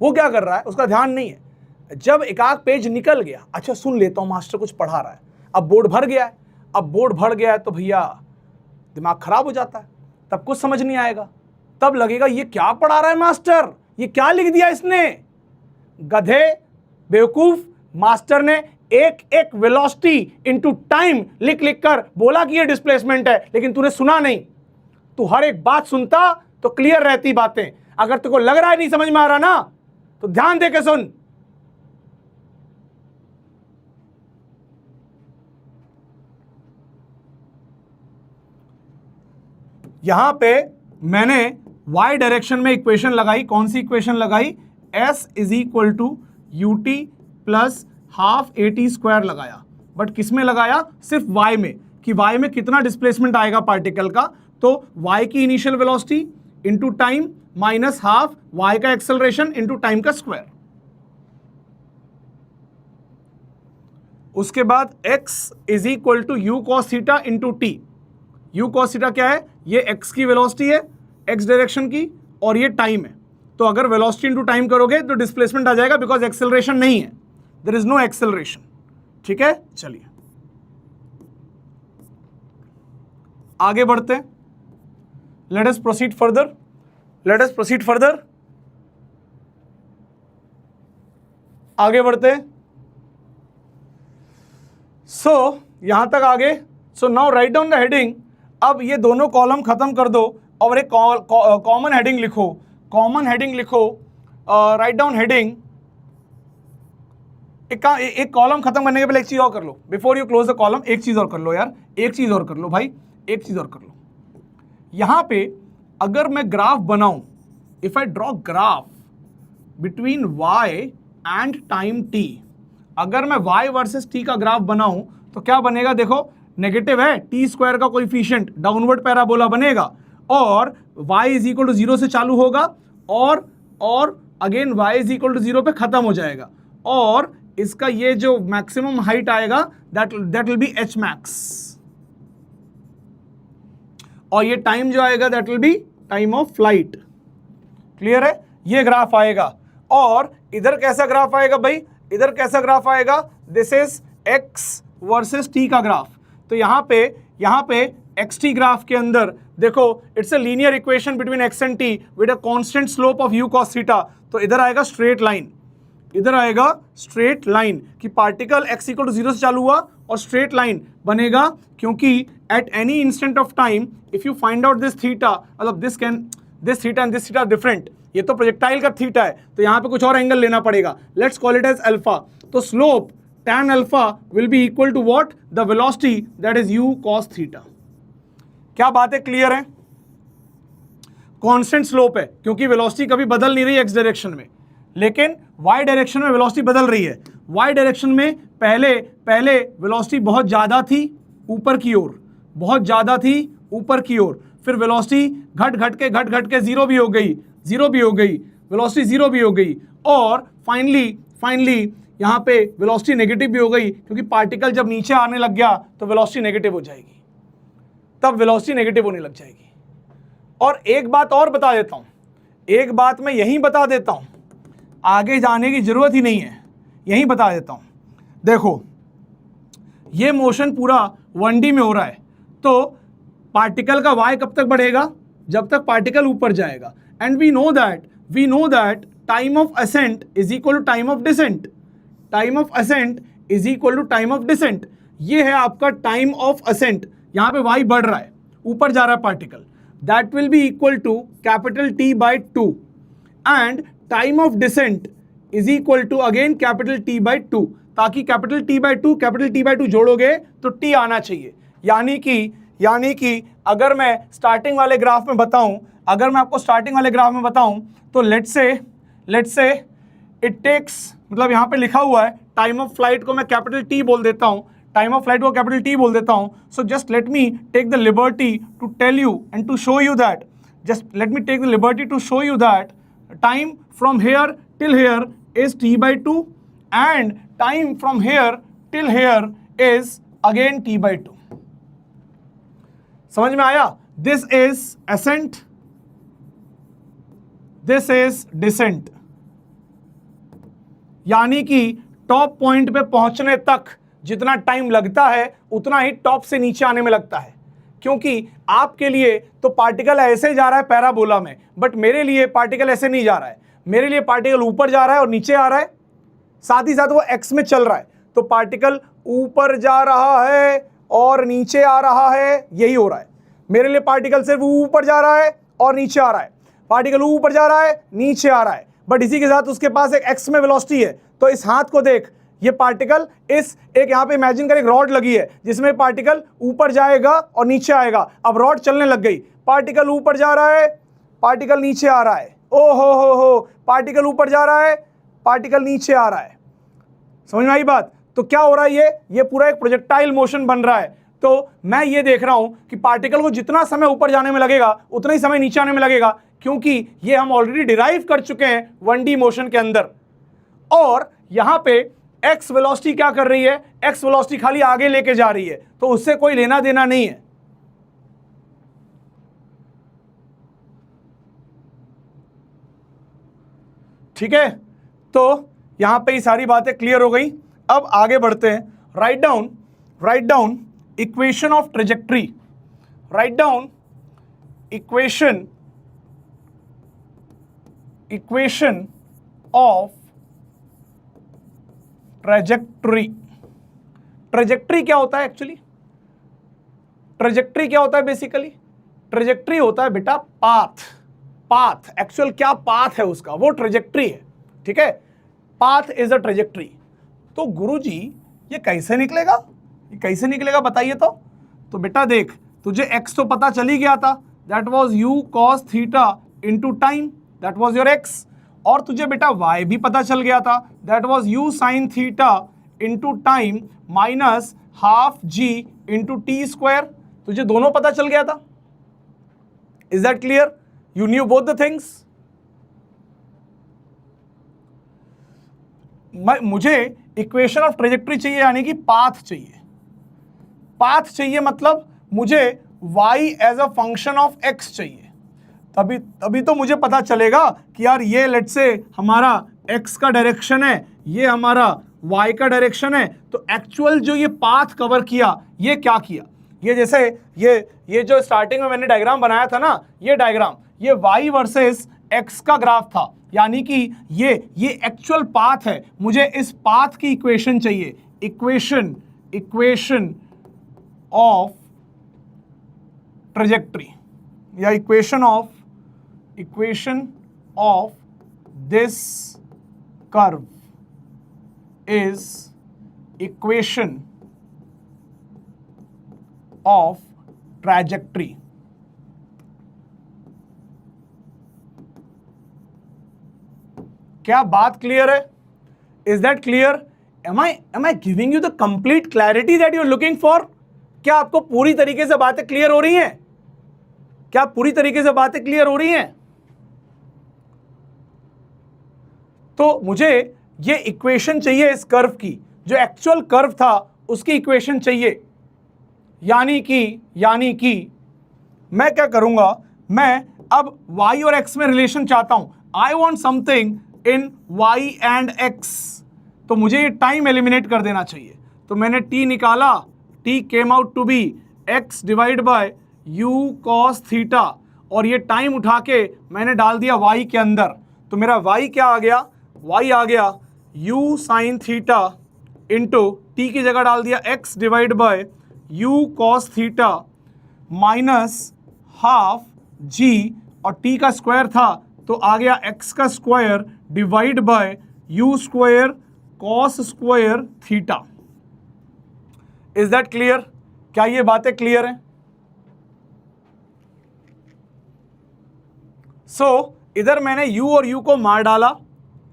वो क्या कर रहा है, उसका ध्यान नहीं है। जब एक आध पेज निकल गया, अच्छा सुन लेता हूँ मास्टर कुछ पढ़ा रहा है, अब बोर्ड भर गया है, तो भैया दिमाग खराब हो जाता है, तब कुछ समझ नहीं आएगा, तब लगेगा ये क्या पढ़ा रहा है मास्टर, ये क्या लिख दिया इसने, गधे बेवकूफ। मास्टर ने एक वेलोसिटी इनटू टाइम लिख कर बोला कि ये डिस्प्लेसमेंट है, लेकिन तूने सुना नहीं। तू हर एक बात सुनता तो क्लियर रहती बातें, अगर तुझको लग रहा है नहीं समझ में आ रहा ना तो ध्यान दे के सुन। यहां पे मैंने y डायरेक्शन में इक्वेशन लगाई, कौन सी इक्वेशन लगाई, s is equal to u t plus half a t square लगाया, बट किस में लगाया, सिर्फ y में, कि y में कितना डिस्प्लेसमेंट आएगा पार्टिकल का, तो y की initial velocity into time minus half y का एक्सेलरेशन इंटू टाइम का स्क्वायर। उसके बाद x is equal to u cos theta into t. U cos theta क्या है, ये x की वेलोसिटी है, x डायरेक्शन की, और ये टाइम है। तो अगर वेलोसिटी इंटू टाइम करोगे तो डिस्प्लेसमेंट आ जाएगा, बिकॉज एक्सेलरेशन नहीं है, देयर इज नो एक्सेलरेशन, ठीक है। चलिए आगे बढ़ते हैं, लेट अस प्रोसीड फर्दर, आगे बढ़ते हैं। सो यहां तक आगे, so now write down the heading. अब ये दोनों कॉलम खत्म कर दो और एक कॉमन हेडिंग लिखो, राइट डाउन हेडिंग। एक कॉलम खत्म करने के पहले एक चीज और कर लो, before you close the column एक चीज और कर लो यार, एक चीज और कर लो भाई, एक चीज और कर लो। यहां पे अगर मैं ग्राफ बनाऊं, if I draw graph between y and time t, अगर मैं y वर्सेस t का ग्राफ बनाऊं तो क्या बनेगा, देखो नेगेटिव है, टी स्क्वायर का कोएफिशिएंट डाउनवर्ड पैराबोला बनेगा और y इज इक्वल टू 0 से चालू होगा और again y is equal to 0 पे खत्म हो जाएगा और इसका ये जो मैक्सिमम हाइट आएगा that will be h max और ये टाइम जो आएगा that will be time of flight. Clear है? ये ग्राफ आएगा और इधर कैसा ग्राफ आएगा भाई? इधर कैसा ग्राफ आएगा? This is x versus t का ग्राफ। तो यहाँ पे xt ग्राफ के अंदर देखो it's a linear equation between x and t with a constant slope of u cos theta. तो इधर आएगा स्ट्रेट लाइन, इधर आएगा स्ट्रेट लाइन कि पार्टिकल x इक्वल टू 0 से चालू हुआ और स्ट्रेट लाइन बनेगा क्योंकि at any instant of time if you find out this theta, मतलब this theta and this theta different, ये तो प्रोजेक्टाइल का थीटा है तो यहाँ पे कुछ और एंगल लेना पड़ेगा, let's call it as alpha. तो slope tan alpha will be equal to what? The velocity that is u cos theta. क्या बात है? क्लियर है? कांस्टेंट स्लोप है क्योंकि वेलोसिटी कभी बदल नहीं रही एक्स डायरेक्शन में, लेकिन वाई डायरेक्शन में वेलोसिटी बदल रही है। वाई डायरेक्शन में पहले वेलोसिटी बहुत ज़्यादा थी ऊपर की ओर, बहुत ज़्यादा थी ऊपर की ओर, फिर वेलोसिटी घट घट के जीरो भी हो गई, वेलोसिटी जीरो भी हो गई और फाइनली यहाँ पे वेलोसिटी नेगेटिव भी हो गई क्योंकि पार्टिकल जब नीचे आने लग गया तो वेलोसिटी नेगेटिव हो जाएगी, तब वेलोसिटी नेगेटिव होने लग जाएगी। और एक बात और बता देता हूँ, एक बात मैं यहीं बता देता हूँ, आगे जाने की जरूरत ही नहीं है, यहीं बता देता हूँ। देखो ये मोशन पूरा 1D में हो रहा है तो पार्टिकल का y कब तक बढ़ेगा? जब तक पार्टिकल ऊपर जाएगा। And we know that time of ascent is equal to time of descent, time of ascent is equal to time of descent. ये है आपका टाइम ऑफ असेंट, यहाँ पे y बढ़ रहा है, ऊपर जा रहा है particle, that will be equal to capital T/2 and time of descent is equal to again capital T/2, ताकि कैपिटल T/2 जोड़ोगे तो T आना चाहिए। यानी कि अगर मैं स्टार्टिंग वाले ग्राफ में बताऊं, अगर मैं आपको स्टार्टिंग वाले ग्राफ में बताऊं तो लेट्स से इट टेक्स, मतलब यहाँ पे लिखा हुआ है टाइम ऑफ फ्लाइट को मैं कैपिटल T बोल देता हूँ, टाइम ऑफ फ्लाइट को कैपिटल T बोल देता हूँ। So just let me take the liberty to tell you and to show you that, just let me take the liberty to show you that time from here till here is T/2 and time from here till here is again T/2। समझ में आया? This is ascent, this is descent। यानी कि top point पे पहुंचने तक जितना time लगता है उतना ही टॉप से नीचे आने में लगता है, क्योंकि आपके लिए तो पार्टिकल ऐसे जा रहा है पैराबोला में, बट मेरे लिए पार्टिकल ऐसे नहीं जा रहा है, मेरे लिए पार्टिकल ऊपर जा रहा है और नीचे आ रहा है, साथ ही साथ वो एक्स में चल रहा है। तो पार्टिकल ऊपर जा रहा है और नीचे आ रहा है, यही हो रहा है। मेरे लिए पार्टिकल सिर्फ ऊपर जा रहा है और नीचे आ रहा है, पार्टिकल ऊपर जा रहा है नीचे आ रहा है, बट इसी के साथ उसके पास एक एक्स में वेलोसिटी है। तो इस हाथ को देख, ये पार्टिकल इस एक यहाँ पे इमेजिन कर एक रॉड लगी है जिसमें पार्टिकल ऊपर जाएगा और नीचे आएगा। अब रॉड चलने लग गई, पार्टिकल ऊपर जा रहा है, पार्टिकल नीचे आ रहा है, ओ हो, पार्टिकल ऊपर जा रहा है, पार्टिकल नीचे आ रहा है। समझ में आई बात? तो क्या हो रहा है, ये पूरा एक प्रोजेक्टाइल मोशन बन रहा है। तो मैं ये देख रहा हूं कि पार्टिकल को जितना समय ऊपर जाने में लगेगा उतना ही समय नीचे आने में लगेगा, क्योंकि ये हम ऑलरेडी डिराइव कर चुके हैं 1D मोशन के अंदर। और यहां पे एक्स वेलोसिटी क्या कर रही है? एक्स वेलोसिटी खाली आगे लेके जा रही है, तो उससे कोई लेना देना नहीं है। ठीक है, तो यहां पे ये सारी बातें क्लियर हो गई। अब आगे बढ़ते हैं। Write down equation of trajectory, write down equation of trajectory. Trajectory क्या होता है एक्चुअली? ट्रेजेक्ट्री क्या होता है बेसिकली? ट्रेजेक्ट्री होता है बेटा पाथ। एक्चुअल क्या पाथ है उसका, वो ट्रेजेक्ट्री है। ठीक है, पाथ इज अ ट्रेजेक्ट्री। तो गुरुजी ये कैसे निकलेगा, ये कैसे निकलेगा बताइए तो बेटा देख, तुझे x तो पता चल ही गया था, that was u cos theta into time, that was your x। और तुझे बेटा y भी पता चल गया था, that was u sin theta into time minus half g into T square. तुझे दोनों पता चल गया था। Is that clear? You new both the things. मुझे इक्वेशन ऑफ ट्रेजेक्ट्री चाहिए, यानी कि पाथ चाहिए। पाथ चाहिए मतलब मुझे y as a function of x चाहिए। तभी तो मुझे पता चलेगा कि यार ये लेट्स से हमारा x का डायरेक्शन है, ये हमारा y का डायरेक्शन है, तो एक्चुअल जो ये पाथ कवर किया ये क्या किया। ये जैसे ये जो स्टार्टिंग में मैंने डायग्राम बनाया था ना, ये डायग्राम ये y वर्सेस x का ग्राफ था, यानी कि ये एक्चुअल पाथ है। मुझे इस पाथ की इक्वेशन चाहिए, इक्वेशन ऑफ ट्रेजेक्ट्री या equation of this curve is equation of trajectory. क्या बात क्लियर है? Is that clear? Am I giving you the complete clarity that you are looking for? क्या आपको पूरी तरीके से बातें क्लियर हो रही हैं? क्या पूरी तरीके से बातें क्लियर हो रही हैं? तो मुझे ये इक्वेशन चाहिए इस कर्व की, जो एक्चुअल कर्व था उसकी इक्वेशन चाहिए। यानी कि मैं क्या करूंगा, मैं अब y और x में रिलेशन चाहता हूं। I want something in y and x, तो मुझे ये टाइम एलिमिनेट कर देना चाहिए। तो मैंने t निकाला, t came out to be x divide by u cos theta, और ये टाइम उठा के मैंने डाल दिया y के अंदर। तो मेरा y क्या आ गया? y आ गया u sin थीटा इंटू t की जगह डाल दिया x divide by u cos theta minus half g, और t का स्क्वायर था तो आ गया x का square divide by u square cos square theta. Is that clear? क्या ये बातें क्लियर हैं? इधर मैंने u और u को मार डाला,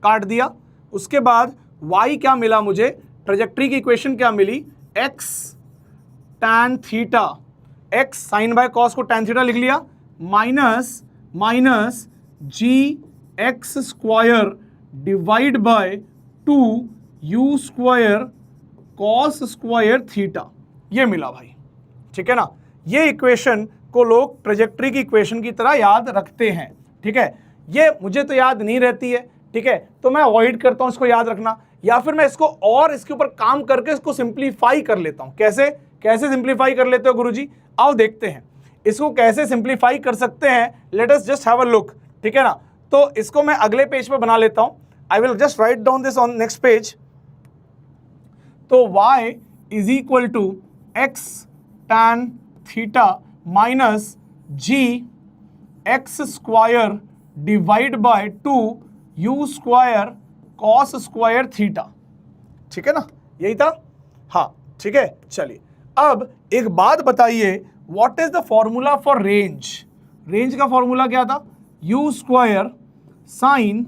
काट दिया। उसके बाद y क्या मिला मुझे? ट्रेजेक्ट्री की इक्वेशन क्या मिली? x tan theta, x sine by cos को tan थीटा लिख लिया, minus g x square divide by 2u square cos square theta. ये मिला भाई, ठीक है ना। ये इक्वेशन को लोग ट्रेजेक्ट्री की इक्वेशन की तरह याद रखते हैं, ठीक है। ये मुझे तो याद नहीं रहती है, ठीक है, तो मैं अवॉइड करता हूं इसको याद रखना, या फिर मैं इसको और इसके ऊपर काम करके इसको सिंप्लीफाई कर लेता हूं। कैसे सिंप्लीफाई कर लेते हो गुरुजी? आओ देखते हैं इसको कैसे सिंप्लीफाई कर सकते हैं। Let us just have a look, ठीक है ना। तो इसको मैं अगले पेज पे बना लेता हूं। I will just write down this on next page. तो y is equal to x tan theta minus g x square divide by 2u square cos square theta, ठीक है ना। यही था, हाँ ठीक है। चलिए अब एक बात बताइए, what is the formula for range? Range का फॉर्मूला क्या था? u square sign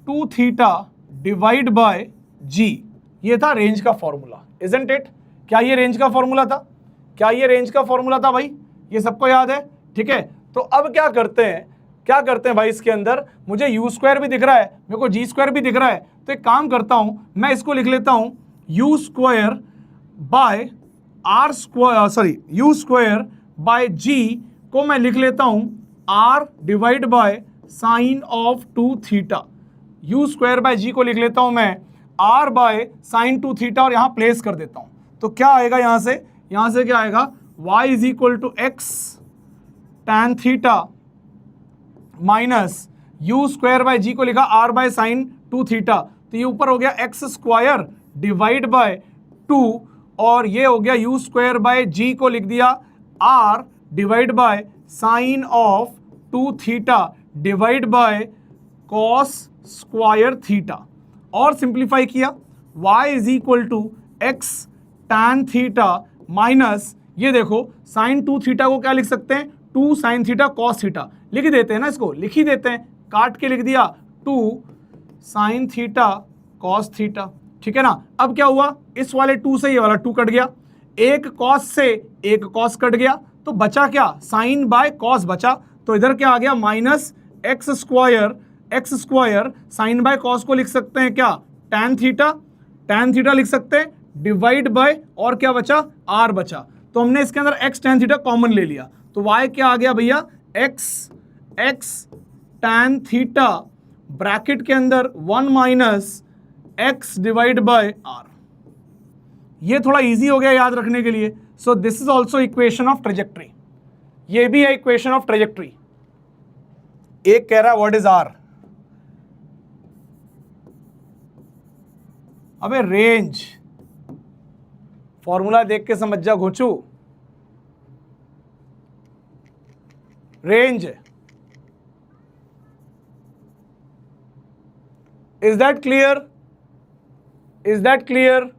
2 theta divide by g, ये था रेंज का फॉर्मूला, इजंट इट? क्या ये रेंज का फॉर्मूला था? भाई? ये सबको याद है, ठीक है। तो अब क्या करते हैं भाई, इसके अंदर मुझे u स्क्वायर भी दिख रहा है, मेरे को g स्क्वायर भी दिख रहा है। तो एक काम करता हूं, मैं इसको लिख लेता हूं u square bye u square by g को मैं लिख लेता हूं r divide by sine of 2 theta. u square by g को लिख लेता हूं मैं r बाय साइन 2 थीटा, और यहां प्लेस कर देता हूं। तो क्या आएगा यहां से क्या आएगा? y is equal to x tan theta minus u square by g को लिखा r बाय साइन 2 थीटा। तो ये ऊपर हो गया x स्क्वायर डिवाइड बाय 2, और ये हो गया u स्क्वायर बाय g को लिख दिया r divide by sine of 2 theta divide by cos square theta, और सिंप्लीफाई किया। y is equal to x tan theta minus, ये देखो साइन 2 थीटा को क्या लिख सकते हैं? 2 साइन थीटा कॉस थीटा लिख ही देते हैं ना, इसको लिख ही देते हैं, काट के लिख दिया 2 साइन थीटा कॉस थीटा, ठीक है ना। अब क्या हुआ? इस वाले 2 से ये वाला 2 कट गया, एक कॉस से एक कॉस कट गया, तो बचा क्या, साइन बाय कॉस बचा। तो इधर क्या आ गया, minus x square sine by cos को लिख सकते हैं क्या, tan थीटा लिख सकते हैं, डिवाइड बाय, और क्या बचा, आर बचा। तो हमने इसके अंदर x tan थीटा कॉमन ले लिया, तो y क्या आ गया भैया, x tan थीटा ब्रैकेट के अंदर 1 minus x divide bye r। ये थोड़ा इजी हो गया याद रखने के लिए। So this is also equation of trajectory, ये भी है इक्वेशन ऑफ ट्रेजेक्ट्री। एक कह रहा है व्हाट इज r, अबे रेंज, फॉर्मूला देख के समझ जा घोचू, range. Is that clear, is that clear?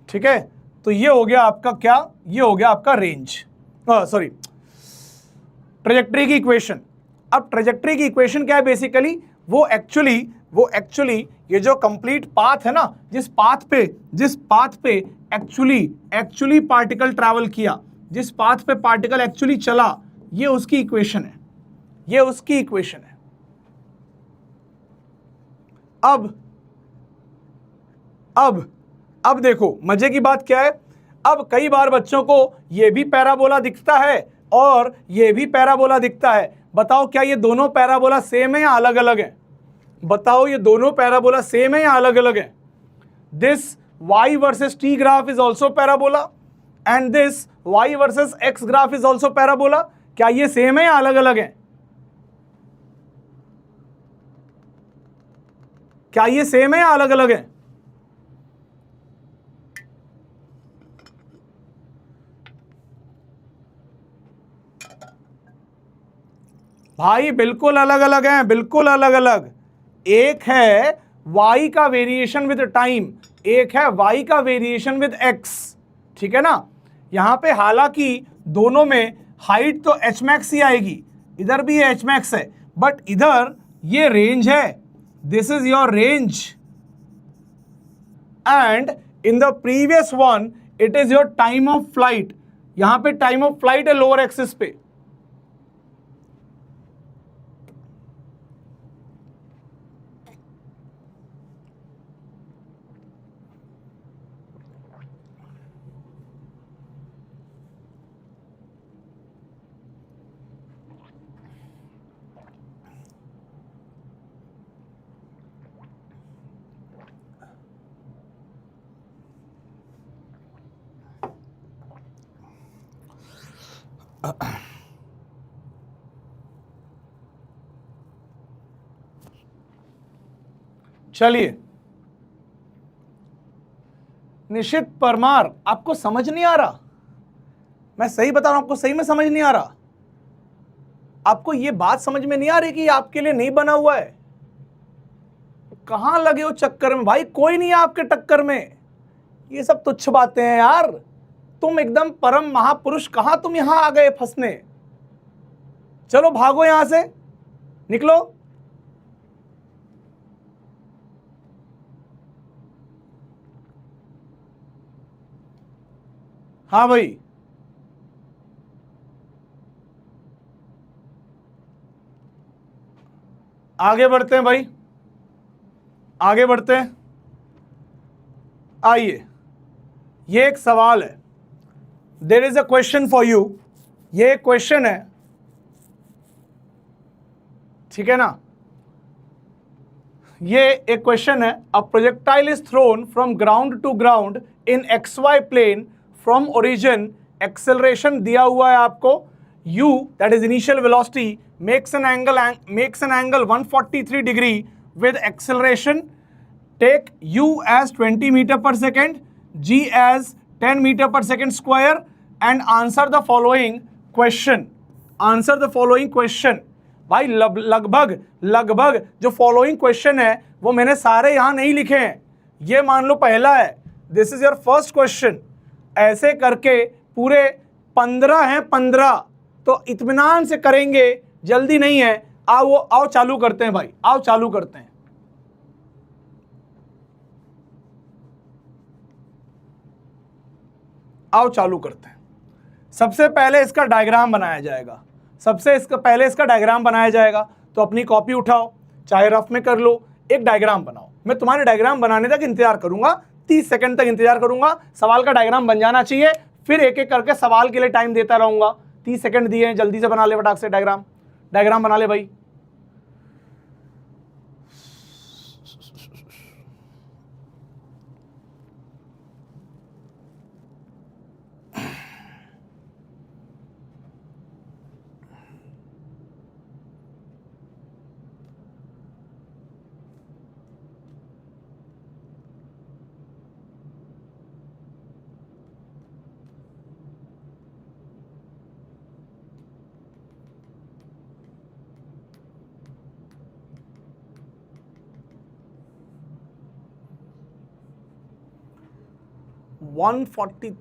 ठीक है, तो ये हो गया आपका क्या, ये हो गया आपका रेंज, सॉरी ट्रेजेक्ट्री की इक्वेशन। अब ट्रेजेक्ट्री की इक्वेशन क्या है बेसिकली, वो एक्चुअली ये जो कंप्लीट पाथ है ना, जिस पाथ पे एक्चुअली पार्टिकल ट्रैवल किया, जिस पाथ पे पार्टिकल एक्चुअली चला, ये उसकी इक्वेशन है, ये उसकी इक्वेशन है। अब देखो मजे की बात क्या है, अब कई बार बच्चों को ये भी पैराबोला दिखता है और ये भी पैराबोला दिखता है। बताओ क्या ये दोनों पैराबोला सेम है या अलग अलग है? बताओ ये दोनों पैराबोला सेम है या अलग अलग है? This y versus t graph is also parabola and this y versus x graph is also parabola. क्या ये सेम है या अलग अलग है? क्या ये सेम है या अलग अलग है? भाई बिल्कुल अलग अलग हैं, बिल्कुल अलग अलग। एक है y का वेरिएशन विद टाइम, एक है y का वेरिएशन विद x, ठीक है ना। यहां पे हालांकि दोनों में हाइट तो h मैक्स ही आएगी, इधर भी h मैक्स है, बट इधर ये रेंज है, this is your range, and in the previous one it is your time of flight. यहां पे टाइम ऑफ फ्लाइट है लोअर एक्सिस पे। चलिए, निशित परमार, आपको समझ नहीं आ रहा? मैं सही बता रहा हूं, आपको सही में समझ नहीं आ रहा? आपको ये बात समझ में नहीं आ रही कि आपके लिए नहीं बना हुआ है? कहां लगे हो चक्कर में भाई? कोई नहीं है आपके टक्कर में। ये सब तुच्छ बातें हैं यार। तुम एकदम परम महापुरुष, कहां तुम यहां आ गए फंसने? चलो भागो यहां से, निकलो। हाँ भाई, आगे बढ़ते हैं भाई, आगे बढ़ते हैं। आइए, ये एक सवाल है, there is a question for you. ये एक क्वेश्चन है, ठीक है ना। ये एक क्वेश्चन है, a projectile is thrown from ground to ground in XY plane from origin, acceleration दिया हुआ है आपको u, that is initial velocity, makes an angle 143 degree with acceleration. Take u as 20 meter per second, g as 10 meter per second square and answer the following question. Answer the following question. भाई लगभग जो following question है वो मैंने सारे यहां नहीं लिखे हैं। ये मान लो पहला है, this is your first question. ऐसे करके पूरे 15 है 15, तो इत्मीनान से करेंगे, जल्दी नहीं है। आओ चालू करते हैं भाई, आओ चालू करते हैं। आओ चालू करते हैं। सबसे पहले इसका डायग्राम बनाया जाएगा, पहले इसका डायग्राम बनाया जाएगा। तो अपनी कॉपी उठाओ, चाहे रफ में कर लो, एक डायग्राम बनाओ। मैं तुम्हारे डायग्राम बनाने तक इंतजार करूंगा, 30 सेकंड तक इंतजार करूंगा। सवाल का डायग्राम बन जाना चाहिए, फिर एक एक करके सवाल के लिए टाइम देता रहूंगा। 30 सेकंड दिए हैं, जल्दी से बना ले फटाक से डायग्राम बना ले भाई।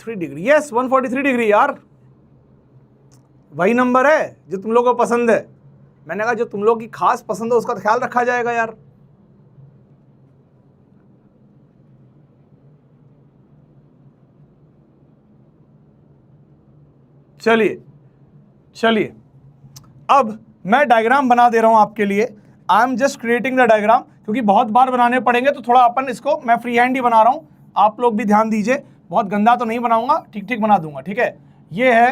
डिग्री, यस 143 डिग्री यार, वही नंबर है जो तुम लोगों को पसंद है। मैंने कहा जो तुम लोगों की खास पसंद है उसका तो ख्याल रखा जाएगा यार। चलिए अब मैं डायग्राम बना दे रहा हूं आपके लिए। I am just creating the diagram, क्योंकि बहुत बार बनाने पड़ेंगे तो थोड़ा अपन इसको मैं फ्री हैंड ही बना रहा हूं। आप लोग भी ध्यान दीजिए, बहुत गंदा तो नहीं बनाऊंगा, ठीक ठीक बना दूंगा, ठीक है। ये है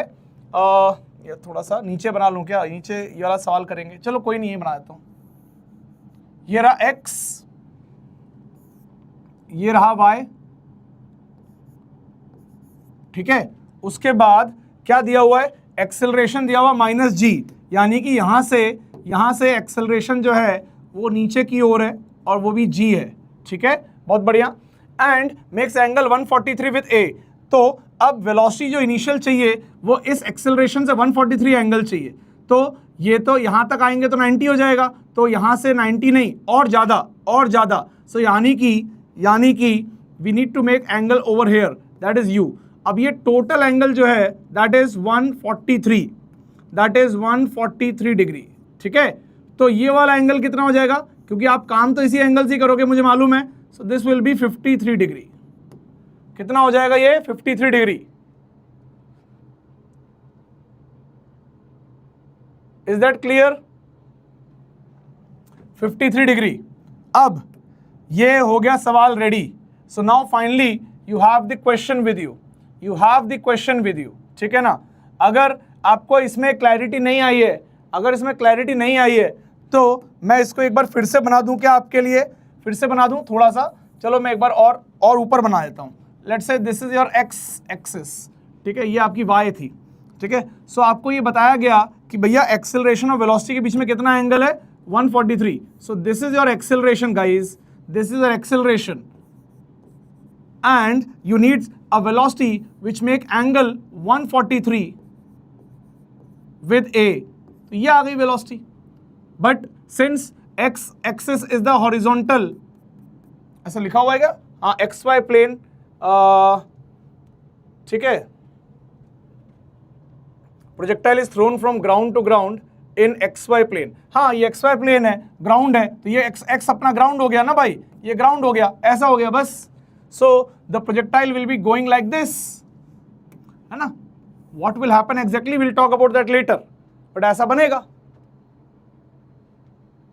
ये थोड़ा सा नीचे बना लूं क्या, नीचे ये वाला सवाल करेंगे, चलो कोई नहीं, बना देता हूं। ये रहा x, ये रहा y, ठीक है। उसके बाद क्या दिया हुआ है, एक्सेलरेशन दिया हुआ -g, यानी कि यहां से एक्सेलरेशन जो है वो नीचे की ओर है और वो भी g है, ठीक है, बहुत बढ़िया। And makes angle 143 with a। तो अब वेलोसिटी जो इनिशियल चाहिए वो इस एक्सेलरेशन से 143 एंगल चाहिए। तो ये तो यहां तक आएंगे तो 90 हो जाएगा, तो यहां से 90 नहीं और ज्यादा। सो यानी कि we need to make angle over here, that is u। अब ये टोटल एंगल जो है दैट इज 143 डिग्री, ठीक है। तो ये वाला एंगल कितना हो जाएगा, क्योंकि आप काम तो इसी एंगल से करोगे मुझे मालूम है। So this will be 53 degree. कितना हो जाएगा ये, 53 degree. Is that clear? 53 degree. अब ये हो गया सवाल ready. So now finally you have the question with you, ठीक है ना। अगर आपको इसमें क्लैरिटी नहीं आई है, तो मैं इसको एक बार फिर से बना दूं क्या आपके लिए, फिर से बना दूं थोड़ा सा। चलो मैं एक बार और ऊपर बना देता हूं। Let's say this is your x axis, ठीक है, ये आपकी y थी, ठीक है। सो आपको ये बताया गया कि भैया एक्सेलरेशन और वेलोसिटी के बीच में कितना एंगल है, 143। So this is your acceleration guys, this is your acceleration and you need a velocity which make angle 143 with a। तो ये आ गई velocity, but since x axis is the horizontal, ऐसा लिखा हुआ है क्या, हाँ xy plane, ठीक है, projectile is thrown from ground to ground in xy plane। हाँ ये xy plane है, ground है, तो ये x अपना ground हो गया ना भाई, ये ground हो गया, ऐसा हो गया बस। So the projectile will be going like this, है ना। What will happen exactly, we'll talk about that later, but ऐसा बनेगा।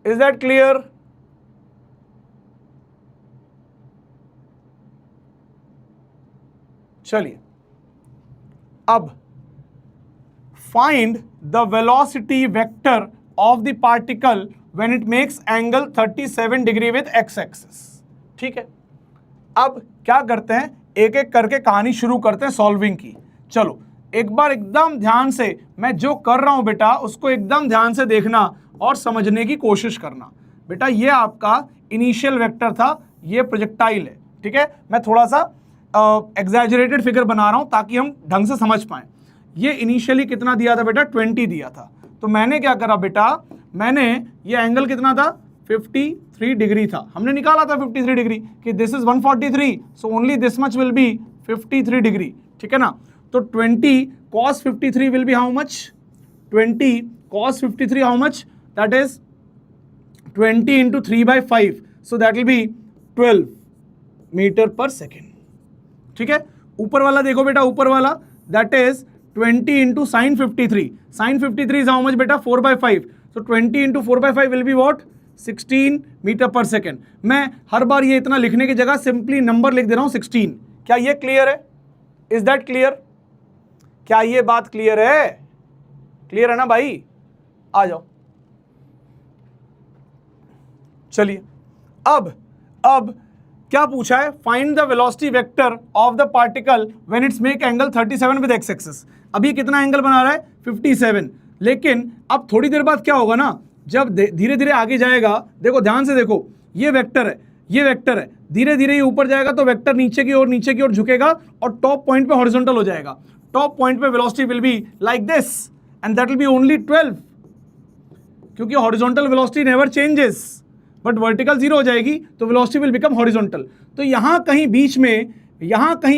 Is that clear? चलिए अब find the velocity vector of the particle when it makes angle 37 degree with x-axis, ठीक है। अब क्या करते हैं, एक एक करके कहानी शुरू करते हैं सॉल्विंग की। चलो एक बार एकदम ध्यान से मैं जो कर रहा हूं बेटा उसको एकदम ध्यान से देखना और समझने की कोशिश करना। बेटा ये आपका इनिशियल वेक्टर था, ये प्रोजेक्टाइल है, ठीक है। मैं थोड़ा सा एग्जैजरेटेड फिगर बना रहा हूं ताकि हम ढंग से समझ पाएं। ये इनिशियली कितना दिया था बेटा, 20 दिया था। तो मैंने क्या करा बेटा, मैंने ये एंगल कितना था, 53 डिग्री था, हमने निकाला था 53 डिग्री कि this is 143, so only this much will be 53 degree, ठीक है ना। तो 20 cos 53 will be how much? 20 cos 53 how much? That is 20 into 3 by 5. So that will be 12 metre पर सेकेंड. ठीक है, ऊपर वाला देखो बेटा, ऊपर वाला that is 20 into sin 53. Sin 53 is how much बेटा? 4 by 5. So 20 into 4 by 5 will be what? 16 metre पर सेकेंड. मैं हर बार ये इतना लिखने की जगह सिंपली नंबर लिख दे रहा हूं 16. क्या ये क्लियर है? Is that clear? क्या ये बात क्लियर है? क्लियर है ना भाई? आ जाओ. चलिए, अब क्या पूछा है? Find the velocity vector of the particle when it's make angle 37 with x axis. अभी कितना एंगल बना रहा है? 57. लेकिन अब थोड़ी देर बाद क्या होगा ना, जब धीरे धीरे आगे जाएगा, देखो ध्यान से देखो, ये वेक्टर है, ये वेक्टर है, धीरे धीरे ये ऊपर जाएगा तो वेक्टर नीचे की ओर झुकेगा और टॉप पॉइंट पे हॉरिजॉन्टल हो जाएगा. टॉप पॉइंट पे velocity will be like this and that will B only 12, क्योंकि horizontal velocity never changes, but vertical 0 हो जाएगी तो वेलोसिटी विल बिकम हॉरिजॉन्टल. तो यहां कहीं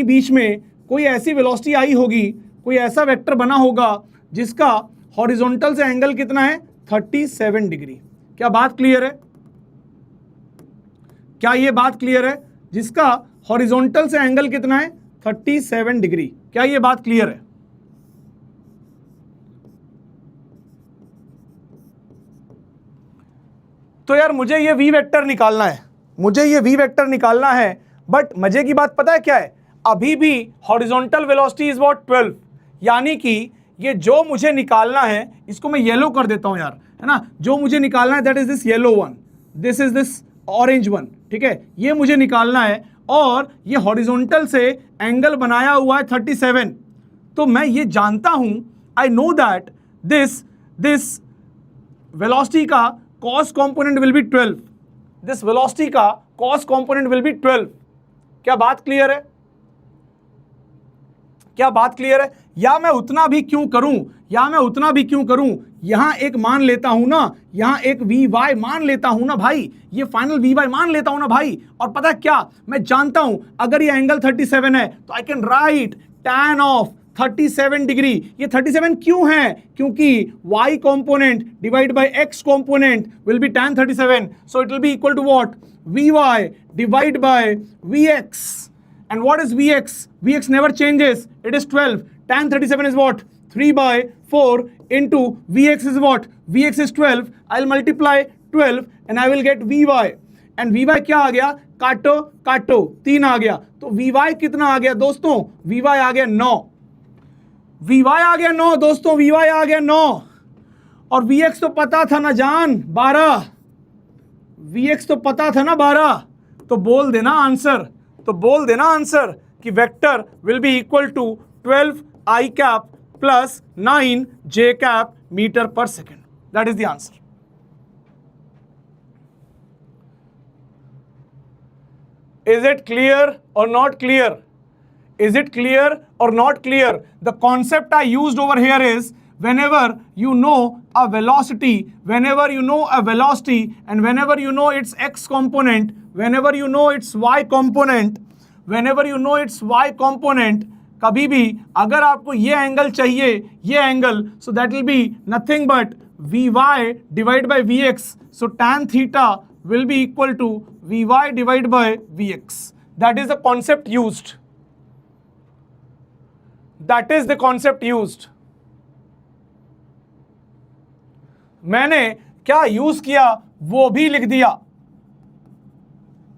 बीच में कोई ऐसी वेलोसिटी आई होगी, कोई ऐसा वेक्टर बना होगा जिसका हॉरिजॉन्टल से एंगल कितना है? 37 डिग्री. क्या बात क्लियर है? क्या ये बात क्लियर है? जिसका हॉरिजॉन्टल से एंगल कितना है? 37 डिग्री. क्या ये बात क्लियर है? तो यार मुझे ये v वेक्टर निकालना है, बट मजे की बात पता है क्या है? अभी भी हॉरिजॉन्टल वेलोसिटी इज व्हाट? 12. यानी कि ये जो मुझे निकालना है, इसको मैं येलो कर देता हूं यार, है ना. जो मुझे निकालना है that is this yellow one, this is this orange one. ठीक है, ये मुझे निकालना है और ये हॉरिजॉन्टल से एंगल बनाया हुआ है 37. तो मैं ये जानता हूं, I know that this velocity का cos component will be 12. This velocity का कॉस कंपोनेंट विल बी 12. क्या बात क्लियर है? क्या बात क्लियर है? या मैं उतना भी क्यों करूं, यहां एक मान लेता हूं ना, यहां एक वी वाई मान लेता हूं ना भाई, ये फाइनल वी वाई मान लेता हूं ना भाई. और पता है क्या, मैं जानता हूं अगर ये एंगल 37 है तो I can write tan of 37 degree. ये 37 क्यों है? क्योंकि y component divide by x component will be tan 37. So it will be equal to what? vy divide by vx. And what is Vx? Vx never changes. It is 12. Tan 37 is what? 3 by 4 into Vx is what? Vx is 12. I'll multiply 12 and I will get Vy. And Vy क्या आ गया? काटो 3 आ गया. तो Vy कितना आ गया दोस्तों? Vy आ गया 9. Vy आ गया 9 दोस्तों, Vy आ गया 9. और Vx तो पता था ना जान, 12. Vx तो पता था ना 12. तो बोल देना आंसर कि vector will be equal to 12 i cap plus 9 j cap metre पर second. That is the answer. Is it clear or not clear? Is it clear or not clear? The concept I used over here is whenever you know a velocity and whenever you know its x component, whenever you know its y component, कभी भी अगर आपको ये angle चाहिए, ये angle, so that will be nothing but Vy divided by Vx. So tan theta will be equal to Vy divided by Vx. That is the concept used. मैंने क्या use किया वो भी लिख दिया.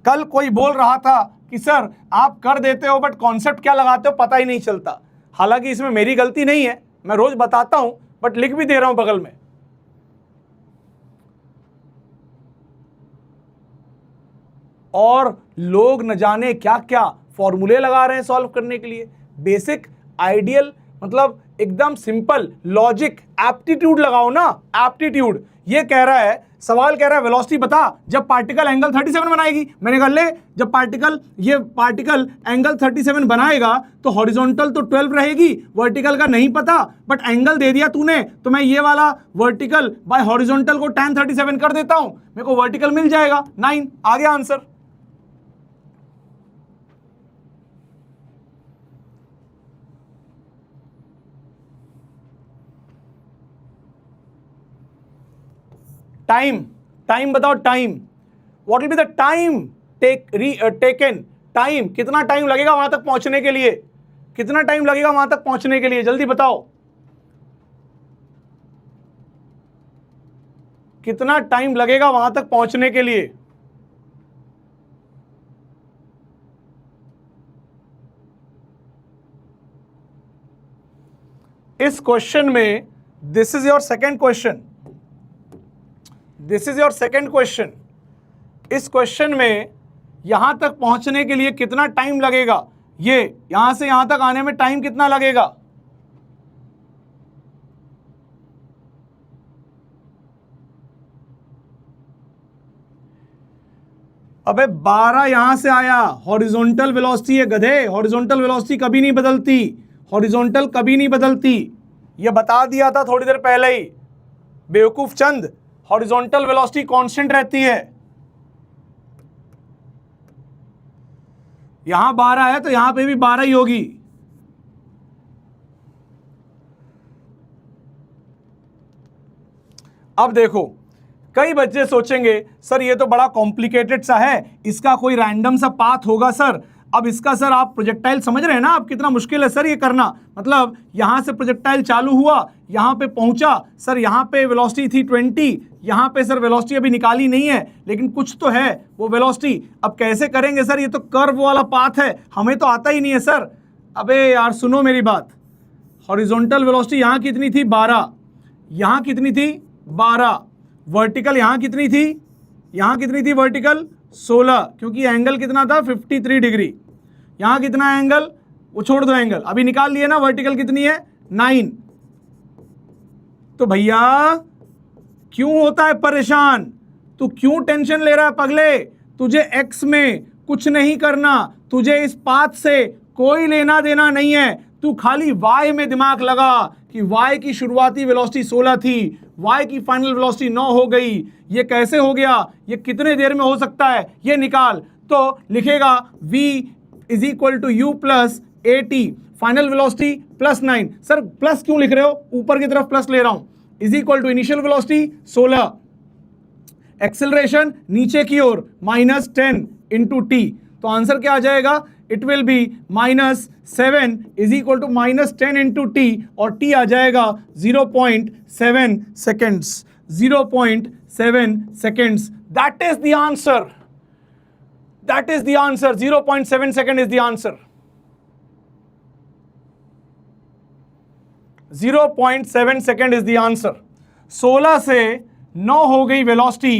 कल कोई बोल रहा था कि सर आप कर देते हो बट कॉन्सेप्ट क्या लगाते हो पता ही नहीं चलता. हालांकि इसमें मेरी गलती नहीं है, मैं रोज बताता हूं बट लिख भी दे रहा हूं बगल में. और लोग न जाने क्या क्या फॉर्मूले लगा रहे हैं सॉल्व करने के लिए. बेसिक आइडियल मतलब एकदम सिंपल लॉजिक एप्टीट्यूड लगाओ ना, एप्टीट्यूड. ये कह रहा है, सवाल कह रहा है वेलोसिटी बता जब पार्टिकल एंगल 37 बनाएगी. मैंने कहा ले, जब पार्टिकल एंगल 37 बनाएगा तो हॉरिजॉन्टल तो 12 रहेगी, वर्टिकल का नहीं पता, बट एंगल दे दिया तूने तो मैं ये वाला वर्टिकल बाय हॉरिजॉन्टल को tan 37 कर देता हूं, मेरे को वर्टिकल मिल जाएगा 9. आ गया आंसर. टाइम, टाइम बताओ, time, what will be the time taken, time, कितना टाइम लगेगा वहां तक पहुंचने के लिए, कितना टाइम लगेगा वहां तक पहुंचने के लिए, जल्दी बताओ कितना टाइम लगेगा वहां तक पहुंचने के लिए। इस क्वेश्चन में this is your second question, this is your second question. इस क्वेश्चन में यहां तक पहुंचने के लिए कितना टाइम लगेगा, ये यहां से यहां तक आने में टाइम कितना लगेगा। अबे 12 यहां से आया, हॉरिजॉन्टल वेलोसिटी है गधे, हॉरिजॉन्टल वेलोसिटी कभी नहीं बदलती, हॉरिजॉन्टल कभी नहीं बदलती, ये बता दिया था थोड़ी देर पहले ही बेवकूफ चंद, हॉरिजॉन्टल वेलोसिटी कांस्टेंट रहती है। यहां 12 है तो यहां पे भी 12 ही होगी। अब देखो, कई बच्चे सोचेंगे सर ये तो बड़ा कॉम्प्लिकेटेड सा है, इसका कोई रैंडम सा पाथ होगा सर। अब इसका सर आप प्रोजेक्टाइल समझ रहे हैं ना आप, कितना मुश्किल है सर ये करना। मतलब यहां से प्रोजेक्टाइल चालू हुआ, यहां पे पहुंचा सर, यहां पे वेलोसिटी थी 20, यहां पे सर वेलोसिटी अभी निकाली नहीं है लेकिन कुछ तो है वो वेलोसिटी। अब कैसे करेंगे सर, ये तो कर्व वाला पाथ है, हमें तो आता ही नहीं है सर। अबे यार सुनो मेरी बात, हॉरिजॉन्टल वेलोसिटी यहां कितनी थी 12, यहां कितनी थी 12, वर्टिकल यहां कितनी थी, यहां कितनी थी वर्टिकल 16, क्योंकि एंगल कितना था 53 डिग्री। यहां कितना एंगल, वो छोड़ दो एंगल, अभी निकाल लिए ना, वर्टिकल कितनी है 9। तो भैया क्यों होता है परेशान, तू क्यों टेंशन ले रहा है पगले, तुझे एक्स में कुछ नहीं करना, तुझे इस पाथ से कोई लेना देना नहीं है, तू खाली वाई में दिमाग लगा कि वाई की शुरुआती वेलोसिटी 16 थी, वाई की फाइनल वेलोसिटी 9 हो गई, ये कैसे हो गया, ये कितने देर में हो सकता है, ये निकाल। तो लिखेगा v is equal to u plus a t, final velocity plus 9। Sir plus क्यों लिख रहे हो, ऊपर की तरफ प्लस ले रहा हूं, is equal to initial velocity 16, acceleration नीचे की ओर -10 इंटू टी। तो आंसर क्या आ जाएगा, it will be -7 is equal to -10 into t, और टी आ जाएगा 0.7 seconds, 0.7 seconds. That is the answer, that is the answer, 0.7 second is the answer, 0.7 second is the answer. 16 से 9 हो गई वेलोसिटी,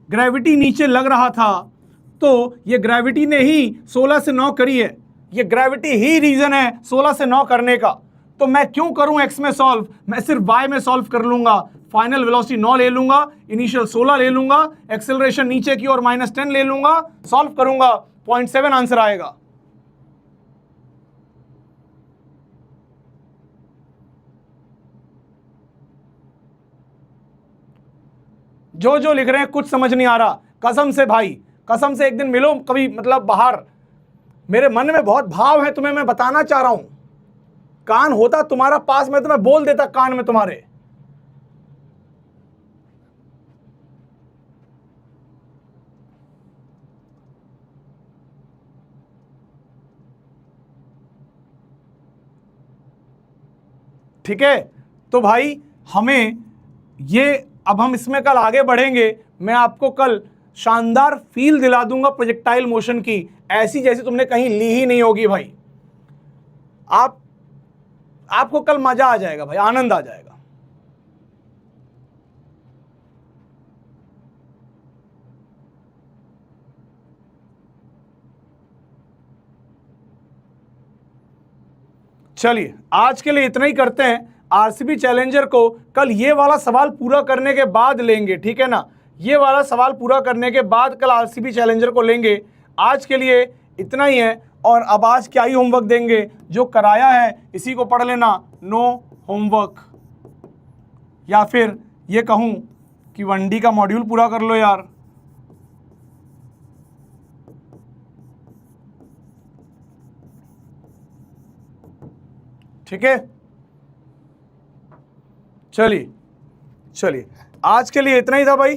ग्रेविटी नीचे लग रहा था, तो ये ग्रेविटी ने ही 16 से 9 करी है, ये ग्रेविटी ही रीजन है 16 से 9 करने का। तो मैं क्यों करूं एक्स में सॉल्व, मैं सिर्फ वाई में सॉल्व कर लूंगा, फाइनल वेलोसिटी 9 ले लूंगा, इनिशियल 16 ले लूंगा, एक्सेलरेशन नीचे की ओर -10 ले लूंगा, सॉल्व करूंगा, 0.7 आंसर आएगा। जो जो लिख रहे हैं कुछ समझ नहीं आ रहा, कसम से भाई, कसम से एक दिन मिलो कभी, मतलब बाहर, मेरे मन में बहुत भाव है, तुम्हें मैं बताना चाह रहा हूं, कान होता तुम्हारा पास में तो मैं बोल देता कान में तुम्हारे। ठीक है, तो भाई हमें ये, अब हम इसमें कल आगे बढ़ेंगे, मैं आपको कल शानदार फील दिला दूंगा प्रोजेक्टाइल मोशन की, ऐसी जैसी तुमने कहीं ली ही नहीं होगी भाई। आपको कल मजा आ जाएगा भाई, आनंद आ जाएगा। चलिए आज के लिए इतना ही करते हैं, आरसीबी चैलेंजर को कल ये वाला सवाल पूरा करने के बाद लेंगे, ठीक है ना, ये वाला सवाल पूरा करने के बाद कल आरसीबी चैलेंजर को लेंगे। आज के लिए इतना ही है, और अब आज क्या ही होमवर्क देंगे, जो कराया है इसी को पढ़ लेना, नो होमवर्क, या फिर ये कहूं कि 1D का मॉड्यूल पूरा कर लो यार। ठीक है, चलिए चलिए आज के लिए इतना ही था भाई।